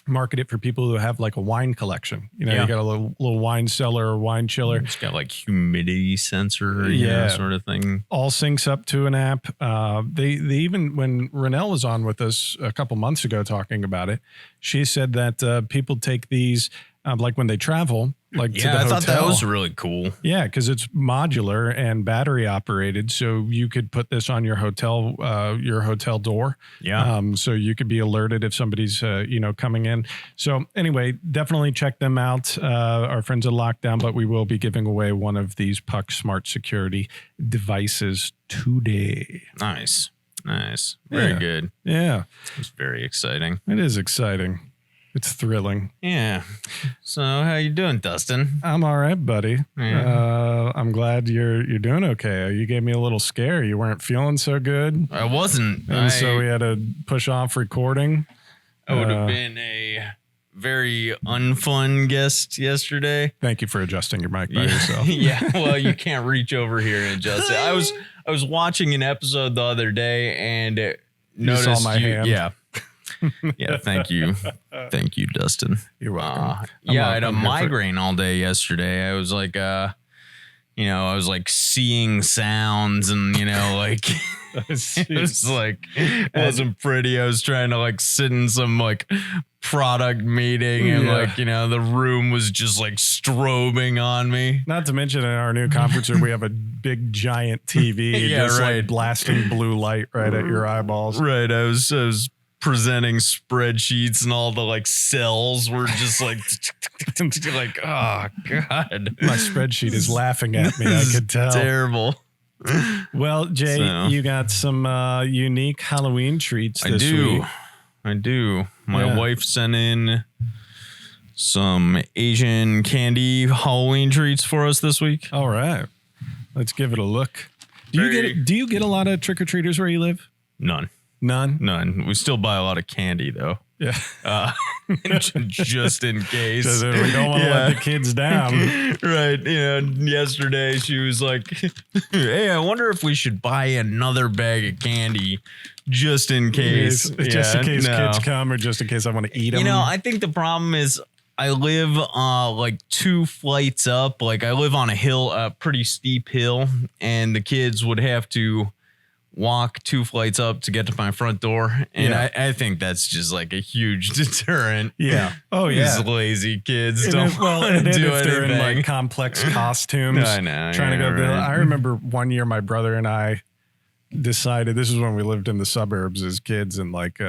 market it for people who have like a wine collection. You got a little wine cellar or wine chiller. It's got like humidity sensor, sort of thing. All syncs up to an app. They even, when Renelle was on with us a couple months ago talking about it, she said that people take these like when they travel, like to the Yeah, I hotel. thought that was really cool. Yeah, because it's modular and battery operated, so you could put this on your hotel door. Yeah. So you could be alerted if somebody's coming in. So anyway, definitely check them out. Our friends at Lockdown, but we will be giving away one of these Puck Smart Security devices today. Nice. Very Yeah. good. Yeah, It's very exciting. it is exciting. It's thrilling. Yeah. So how you doing, Dustin? I'm all right, buddy. Yeah. I'm glad you're doing okay. You gave me a little scare. You weren't feeling so good. I wasn't. And so we had to push off recording. I would have been a very unfun guest yesterday. Thank you for adjusting your mic by yourself. Yeah. Well, you can't reach over here and adjust it. I was watching an episode the other day and noticed saw my hand. Yeah. Yeah. Thank you. Thank you, Dustin. You're welcome. Yeah, I had a I'm here for- migraine all day yesterday. I was like, I was like seeing sounds and, like, it was like, it wasn't pretty. I was trying to like sit in some like product meeting and like, the room was just like strobing on me. Not to mention in our new conference room, we have a big giant TV Yeah, just right. like blasting blue light right at your eyeballs. Right. I was presenting spreadsheets and all the like cells were just like, like, oh God. My spreadsheet is laughing at me. I This is could tell. Terrible. Well, Jay, So- you got some unique Halloween treats this week. I do. My Yeah. wife sent in some Asian candy Halloween treats for us this week. All right. Let's give it a look. Do you get a lot of trick-or-treaters where you live? None. None? We still buy a lot of candy though. Yeah. Just in case. So we don't want to let the kids down. Right. Yesterday she was like, hey, I wonder if we should buy another bag of candy just in case. Just in case no. kids come or just in case I want to eat them. I think the problem is I live like 2 flights up. Like I live on a hill, a pretty steep hill, and the kids would have to walk 2 flights up to get to my front door. And Yeah. I think that's just like a huge deterrent. Yeah. Oh, yeah. These lazy kids And don't if, well, want and to then do if they're in anything. like complex costumes, I know, trying to yeah, go. right. I remember one year my brother and I decided, this is when we lived in the suburbs as kids, and like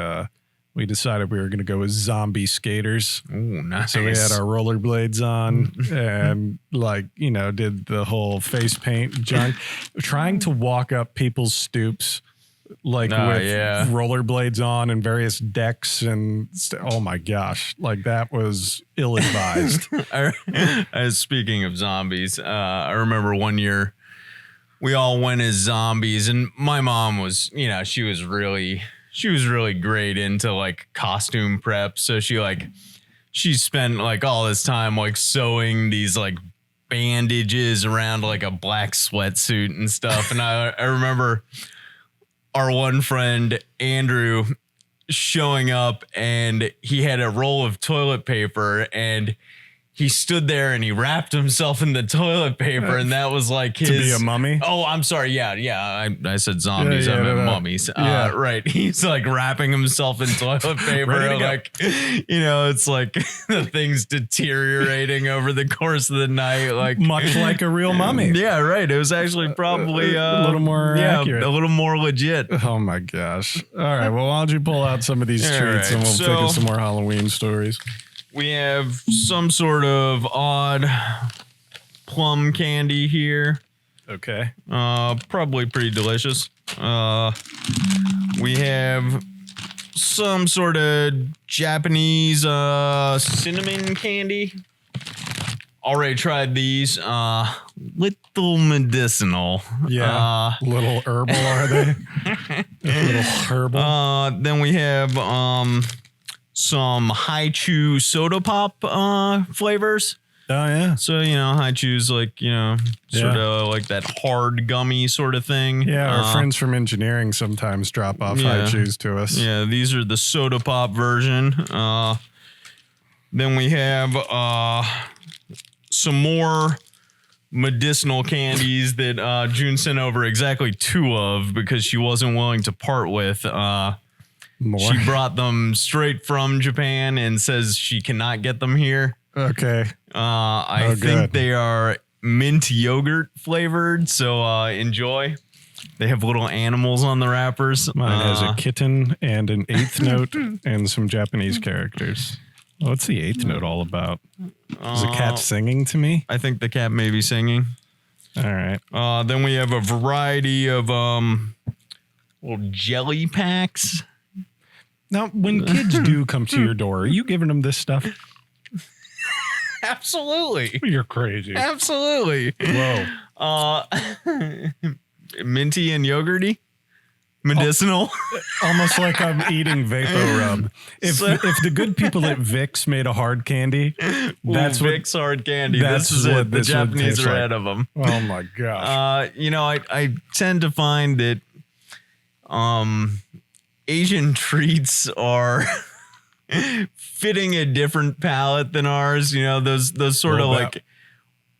we decided we were going to go as zombie skaters. Ooh, nice. So we had our rollerblades on and did the whole face paint junk, trying to walk up people's stoops with rollerblades on and various decks and oh my gosh, like that was ill-advised. Speaking of zombies, I remember one year we all went as zombies, and my mom was, she was really great into like costume prep. So she spent like all this time like sewing these like bandages around like a black sweatsuit and stuff. And I remember our one friend, Andrew, showing up, and he had a roll of toilet paper, and he stood there and he wrapped himself in the toilet paper, and that was like his... To be a mummy? Oh, I'm sorry. Yeah. I said zombies. I meant mummies. Yeah. Right. He's like wrapping himself in toilet paper. Ready to go. Like, it's like the thing's deteriorating over the course of the night. Like Much like a real mummy. Yeah, right. It was actually probably a little more accurate. a little more legit. Oh my gosh. All right. Well, why don't you pull out some of these All treats right, and we'll so- think of some more Halloween stories. We have some sort of odd plum candy here. Okay. Probably pretty delicious. We have some sort of Japanese cinnamon candy. Already tried these. Little medicinal. Yeah. Little herbal, are they? Little herbal. Then we have some Haichu soda pop flavors. Oh, yeah. So, Haichu's like, sort of like that hard gummy sort of thing. Yeah, our friends from engineering sometimes drop off high chews to us. Yeah, these are the soda pop version. Then we have some more medicinal candies that June sent over exactly 2 of because she wasn't willing to part with. More. She brought them straight from Japan and says she cannot get them here. Okay. I think they are mint yogurt flavored, so enjoy. They have little animals on the wrappers. Mine has a kitten and an eighth note and some Japanese characters. What's the eighth note all about? Is the cat singing to me? I think the cat may be singing. All right. Then we have a variety of little jelly packs. Now, when kids do come to your door, are you giving them this stuff? Absolutely. You're crazy. Absolutely. Whoa. Minty and yogurty. Medicinal. Almost like I'm eating Vapor Rub. If the good people at Vicks made a hard candy, that's what Vicks hard candy. That's This is what it. The this would Japanese taste are like. ahead of them. Oh my gosh. I tend to find that Asian treats are fitting a different palate than ours. You know, those sort of like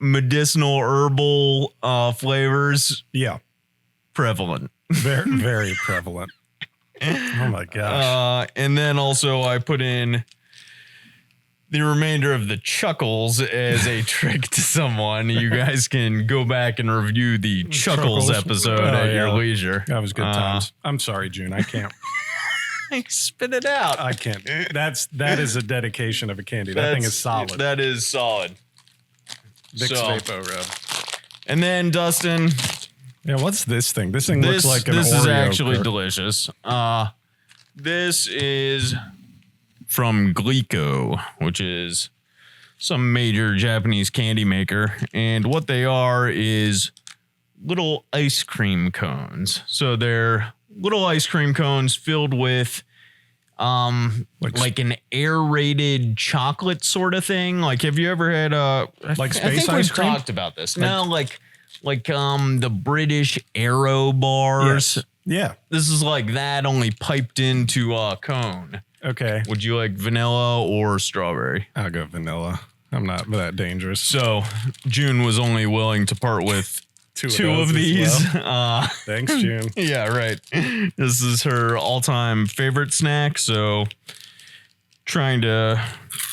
medicinal herbal flavors. Yeah. Prevalent. Very, very prevalent. Oh my gosh. And then also I put in the remainder of the chuckles as a trick to someone. You guys can go back and review the chuckles episode at your leisure. That was good times. I'm sorry, June. I can't. Spit it out. I can't. That is a dedication of a candy. That thing is solid. That is solid. Vicks Vapor Rub. And then Dustin. Yeah, what's this thing? This thing looks like an Oreo. This is actually delicious. This is from Glico, which is some major Japanese candy maker. And what they are is little ice cream cones. So they're little ice cream cones filled with like an aerated chocolate sort of thing. Like, have you ever had like space I think ice we've cream? talked about this. No, like the British Aero bars. Yes. Yeah. This is like that, only piped into a cone. Okay. Would you like vanilla or strawberry? I'll go vanilla. I'm not that dangerous. So June was only willing to part with two of these. Well. Thanks, June. Yeah, right. This is her all-time favorite snack. So trying to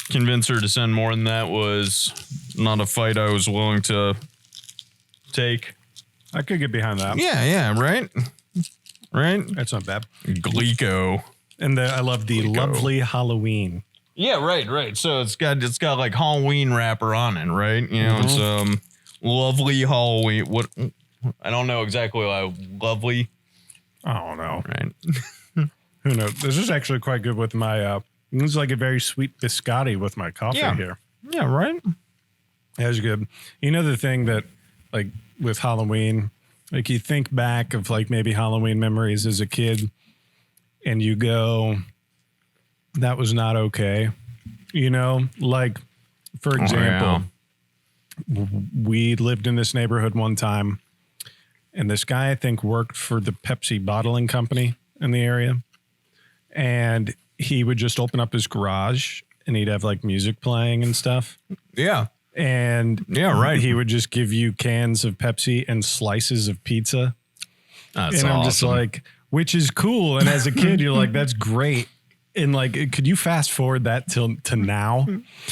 convince her to send more than that was not a fight I was willing to take. I could get behind that. Yeah, right? Right? That's not bad. Glico. And I love the lovely Halloween. Yeah, right. So it's got like Halloween wrapper on it, right? You know, it's lovely Halloween. What I don't know exactly why lovely. I don't know. Right. Who knows? This is actually quite good with my this is like a very sweet biscotti with my coffee here. Yeah, right. That's good. You know the thing that like with Halloween, like you think back of like maybe Halloween memories as a kid and you go, that was not okay. You know, like for example, we lived in this neighborhood one time and this guy I think worked for the Pepsi bottling company in the area. And he would just open up his garage and he'd have like music playing and stuff. Yeah. And right. He would just give you cans of Pepsi and slices of pizza. That's and I'm awesome. just like, which is cool. And as a kid, you're like, that's great. And like, could you fast forward that to now?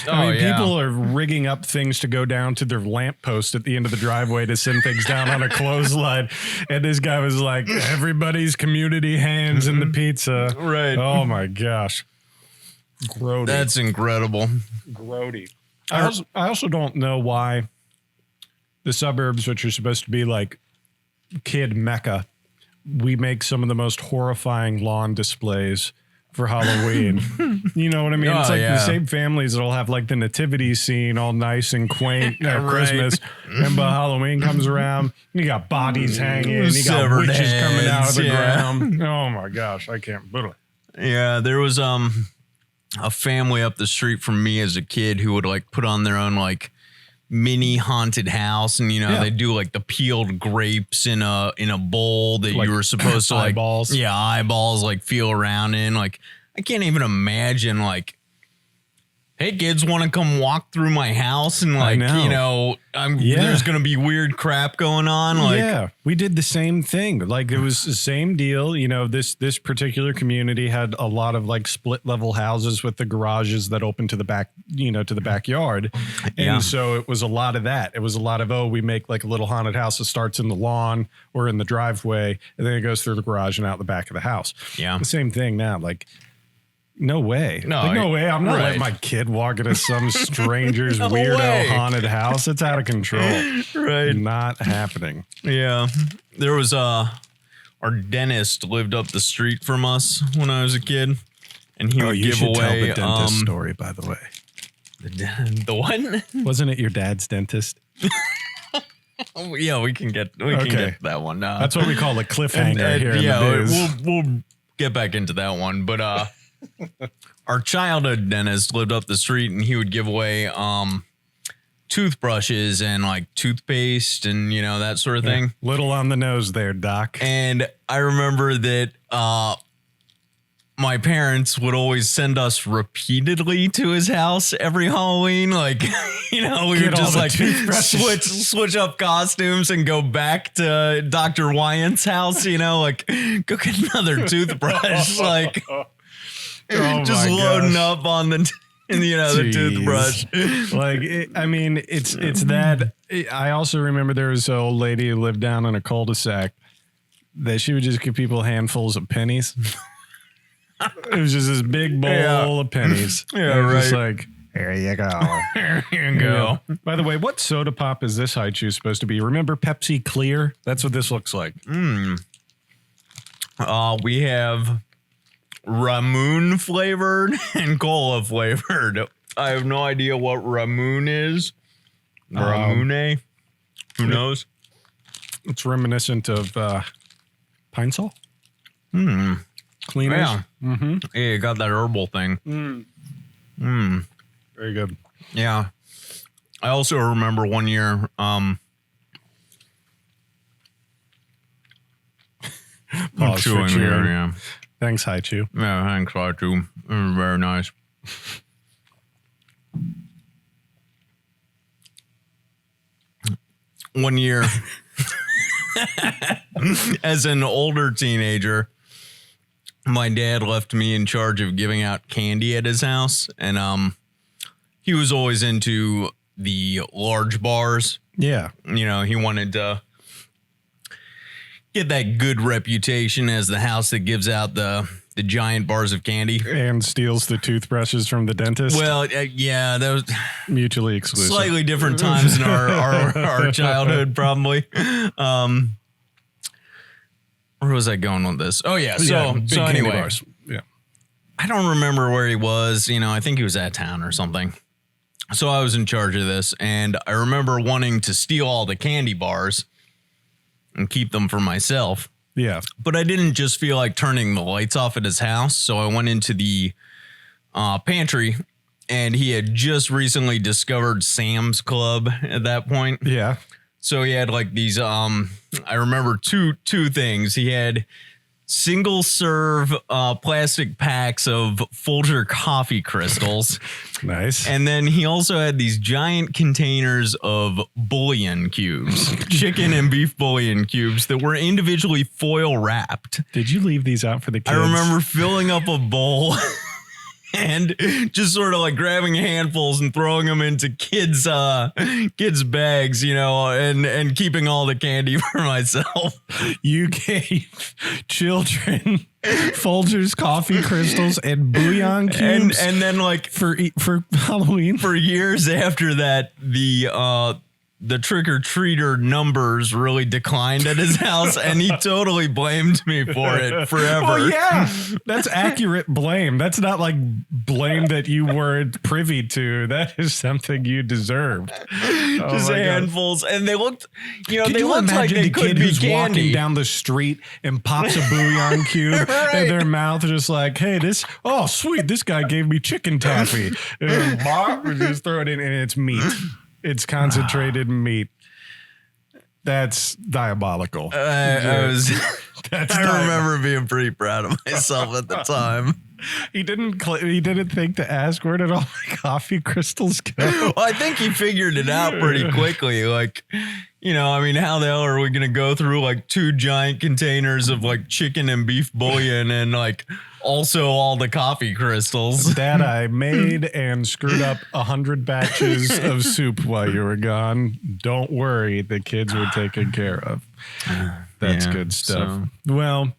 I mean, people are rigging up things to go down to their lamppost at the end of the driveway to send things down on a clothesline. And this guy was like, everybody's community hands in the pizza. Right. Oh my gosh. Grody. That's incredible. Grody. I also don't know why the suburbs, which are supposed to be like kid mecca, we make some of the most horrifying lawn displays for Halloween. You know what I mean? It's like the same families that'll have like the nativity scene all nice and quaint at Christmas. And by Halloween comes around, you got bodies hanging, you got witches coming out of the ground. Oh my gosh, I can't. Yeah, there was a family up the street from me as a kid who would like put on their own like mini haunted house, and they do like the peeled grapes in a bowl that like, you were supposed to like eyeballs like feel around in. Like I can't even imagine like hey, kids, want to come walk through my house and like, there's going to be weird crap going on. Like, yeah, we did the same thing. Like it was the same deal. This particular community had a lot of like split level houses with the garages that open to the back, to the backyard. And so it was a lot of that. It was a lot of, we make like a little haunted house that starts in the lawn or in the driveway. And then it goes through the garage and out the back of the house. Yeah. The same thing now. Like, no way. No way. I'm not letting my kid walk into some stranger's weirdo haunted house. It's out of control. Right. Not happening. Yeah. There was our dentist lived up the street from us when I was a kid. And he would give away. Tell the dentist story, by the way. The what? Wasn't it your dad's dentist? Yeah, we can get that one. That's what we call a cliffhanger here in the biz. We'll get back into that one. But our childhood dentist lived up the street, and he would give away toothbrushes and like toothpaste and that sort of thing. Little on the nose there, Doc. And I remember that my parents would always send us repeatedly to his house every Halloween. Like, we would just like switch up costumes and go back to Dr. Wyant's house, like go get another toothbrush. Like, just loading up on the toothbrush. Like, it's that. I also remember there was an old lady who lived down in a cul-de-sac that she would just give people handfuls of pennies. It was just this big bowl of pennies. Yeah, right. Just like, here you go. Here you go. By the way, what soda pop is this high chew supposed to be? Remember Pepsi Clear? That's what this looks like. We have Ramoon flavored and cola flavored. I have no idea what Ramoon is. Ramune? Who knows? It's reminiscent of Pine Sol. Cleaners. Yeah. Mm-hmm. Yeah, you got that herbal thing. Very good. Yeah. I also remember one year, Pause for cheering. Yeah. Thanks, Hi Chew. Yeah, thanks, Hi Chew. Very nice. One year, as an older teenager, my dad left me in charge of giving out candy at his house. And he was always into the large bars. Yeah. He wanted to get that good reputation as the house that gives out the giant bars of candy. And steals the toothbrushes from the dentist. Well, yeah, that was mutually exclusive. Slightly different times in our childhood, probably. Where was I going with this? Oh, yeah. So anyway, bars. Yeah. I don't remember where he was. I think he was at town or something. So I was in charge of this, and I remember wanting to steal all the candy bars and keep them for myself. Yeah. But I didn't just feel like turning the lights off at his house. So I went into the pantry, and he had just recently discovered Sam's Club at that point. Yeah. So he had like these, I remember two things. He had single serve plastic packs of Folger coffee crystals. Nice. And then he also had these giant containers of bouillon cubes, chicken and beef bouillon cubes that were individually foil wrapped. Did you leave these out for the kids? I remember filling up a bowl and just sort of like grabbing handfuls and throwing them into kids' bags, and keeping all the candy for myself. You gave children Folgers coffee crystals and bouillon cubes, and then like for Halloween. For years after that, the trick-or-treater numbers really declined at his house, and he totally blamed me for it forever. Oh, yeah. That's accurate blame. That's not like blame that you weren't privy to. That is something you deserved. Just handfuls. God. And they looked, they looked like they could be candy. Walking down the street and pops a bouillon cube in their mouth, just like, hey, sweet, this guy gave me chicken taffy. And just throw it in, and it's meat. It's concentrated meat. That's diabolical. I remember being pretty proud of myself at the time. He didn't think to ask, where did all my coffee crystals go? Well, I think he figured it out pretty quickly. Like, how the hell are we going to go through like 2 giant containers of like chicken and beef bouillon and like also all the coffee crystals? Dad, I made and screwed up 100 batches of soup while you were gone. Don't worry, the kids were taken care of. That's good stuff. Well,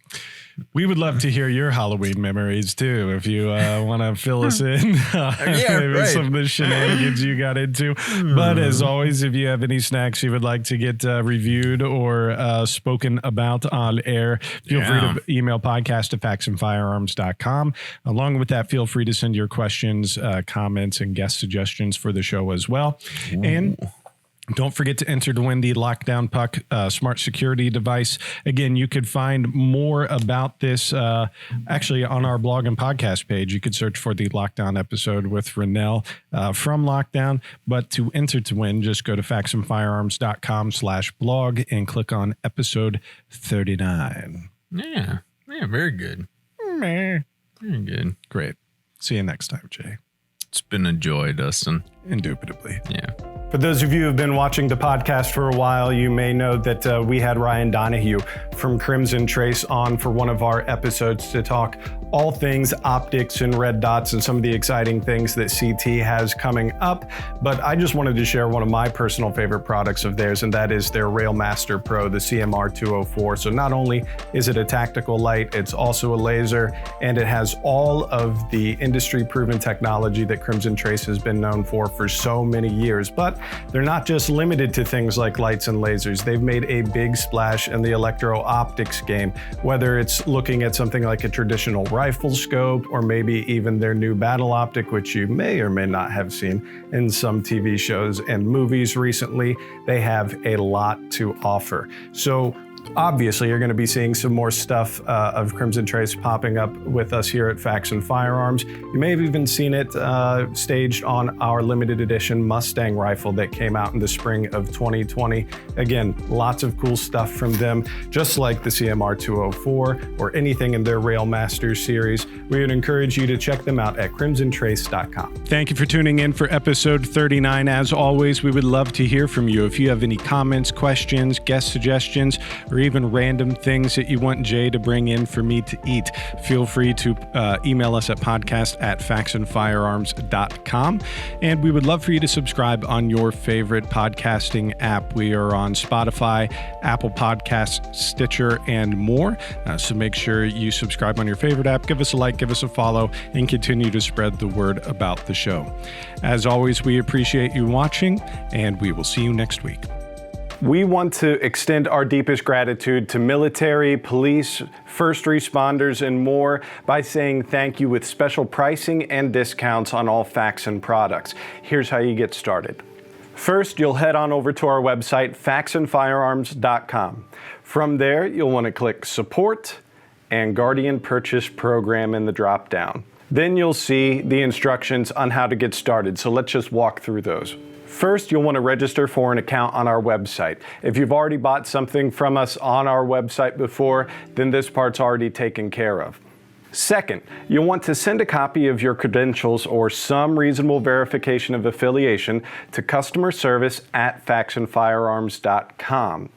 we would love to hear your Halloween memories too. If you want to fill us in maybe some of the shenanigans you got into. But as always, if you have any snacks you would like to get reviewed or spoken about on air, feel free to email podcast@faxonfirearms.com. Along with that, feel free to send your questions, comments, and guest suggestions for the show as well. Ooh. And don't forget to enter to win the Lockdown Puck smart security device. Again, you could find more about this actually on our blog and podcast page. You could search for the Lockdown episode with Renell from Lockdown. But to enter to win, just go to faxonfirearms.com/blog and click on episode 39. Yeah, very good. Very good. Great. See you next time, Jay. It's been a joy, Dustin. Indubitably. Yeah. For those of you who have been watching the podcast for a while, you may know that we had Ryan Donahue from Crimson Trace on for one of our episodes to talk all things optics and red dots and some of the exciting things that CT has coming up. But I just wanted to share one of my personal favorite products of theirs, and that is their Railmaster Pro, the CMR 204. So not only is it a tactical light, it's also a laser, and it has all of the industry-proven technology that Crimson Trace has been known for so many years. But they're not just limited to things like lights and lasers. They've made a big splash in the electro-optics game, whether it's looking at something like a traditional rifle scope or maybe even their new battle optic, which you may or may not have seen in some TV shows and movies recently. They have a lot to offer. So obviously, you're going to be seeing some more stuff of Crimson Trace popping up with us here at Faxon Firearms. You may have even seen it staged on our limited edition Mustang rifle that came out in the spring of 2020. Again, lots of cool stuff from them, just like the CMR 204 or anything in their Railmaster series. We would encourage you to check them out at crimsontrace.com. Thank you for tuning in for episode 39. As always, we would love to hear from you. If you have any comments, questions, guest suggestions, or even random things that you want Jay to bring in for me to eat, feel free to email us at podcast@faxonfirearms.com. And we would love for you to subscribe on your favorite podcasting app. We are on Spotify, Apple Podcasts, Stitcher, and more. So make sure you subscribe on your favorite app, give us a like, give us a follow, and continue to spread the word about the show. As always, we appreciate you watching, and we will see you next week. We want to extend our deepest gratitude to military, police, first responders, and more by saying thank you with special pricing and discounts on all Faxon products. Here's how you get started. First, you'll head on over to our website, faxonfirearms.com. From there, you'll want to click Support and Guardian Purchase Program in the drop-down. Then you'll see the instructions on how to get started, so let's just walk through those. First, you'll want to register for an account on our website. If you've already bought something from us on our website before, then this part's already taken care of. Second, you'll want to send a copy of your credentials or some reasonable verification of affiliation to customer service at faxonfirearms.com.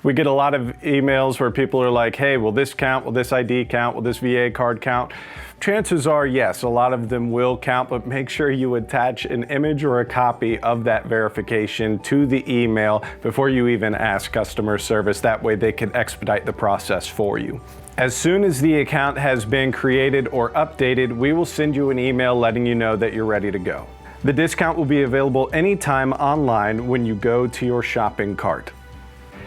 We get a lot of emails where people are like, hey, will this count? Will this ID count? Will this VA card count? Chances are, yes, a lot of them will count, but make sure you attach an image or a copy of that verification to the email before you even ask customer service. That way they can expedite the process for you. As soon as the account has been created or updated, we will send you an email letting you know that you're ready to go. The discount will be available anytime online when you go to your shopping cart.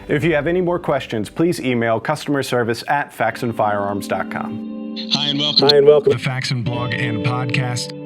If you have any more questions, please email customer service at faxonfirearms.com. Hi and welcome to the Faxon blog and podcast.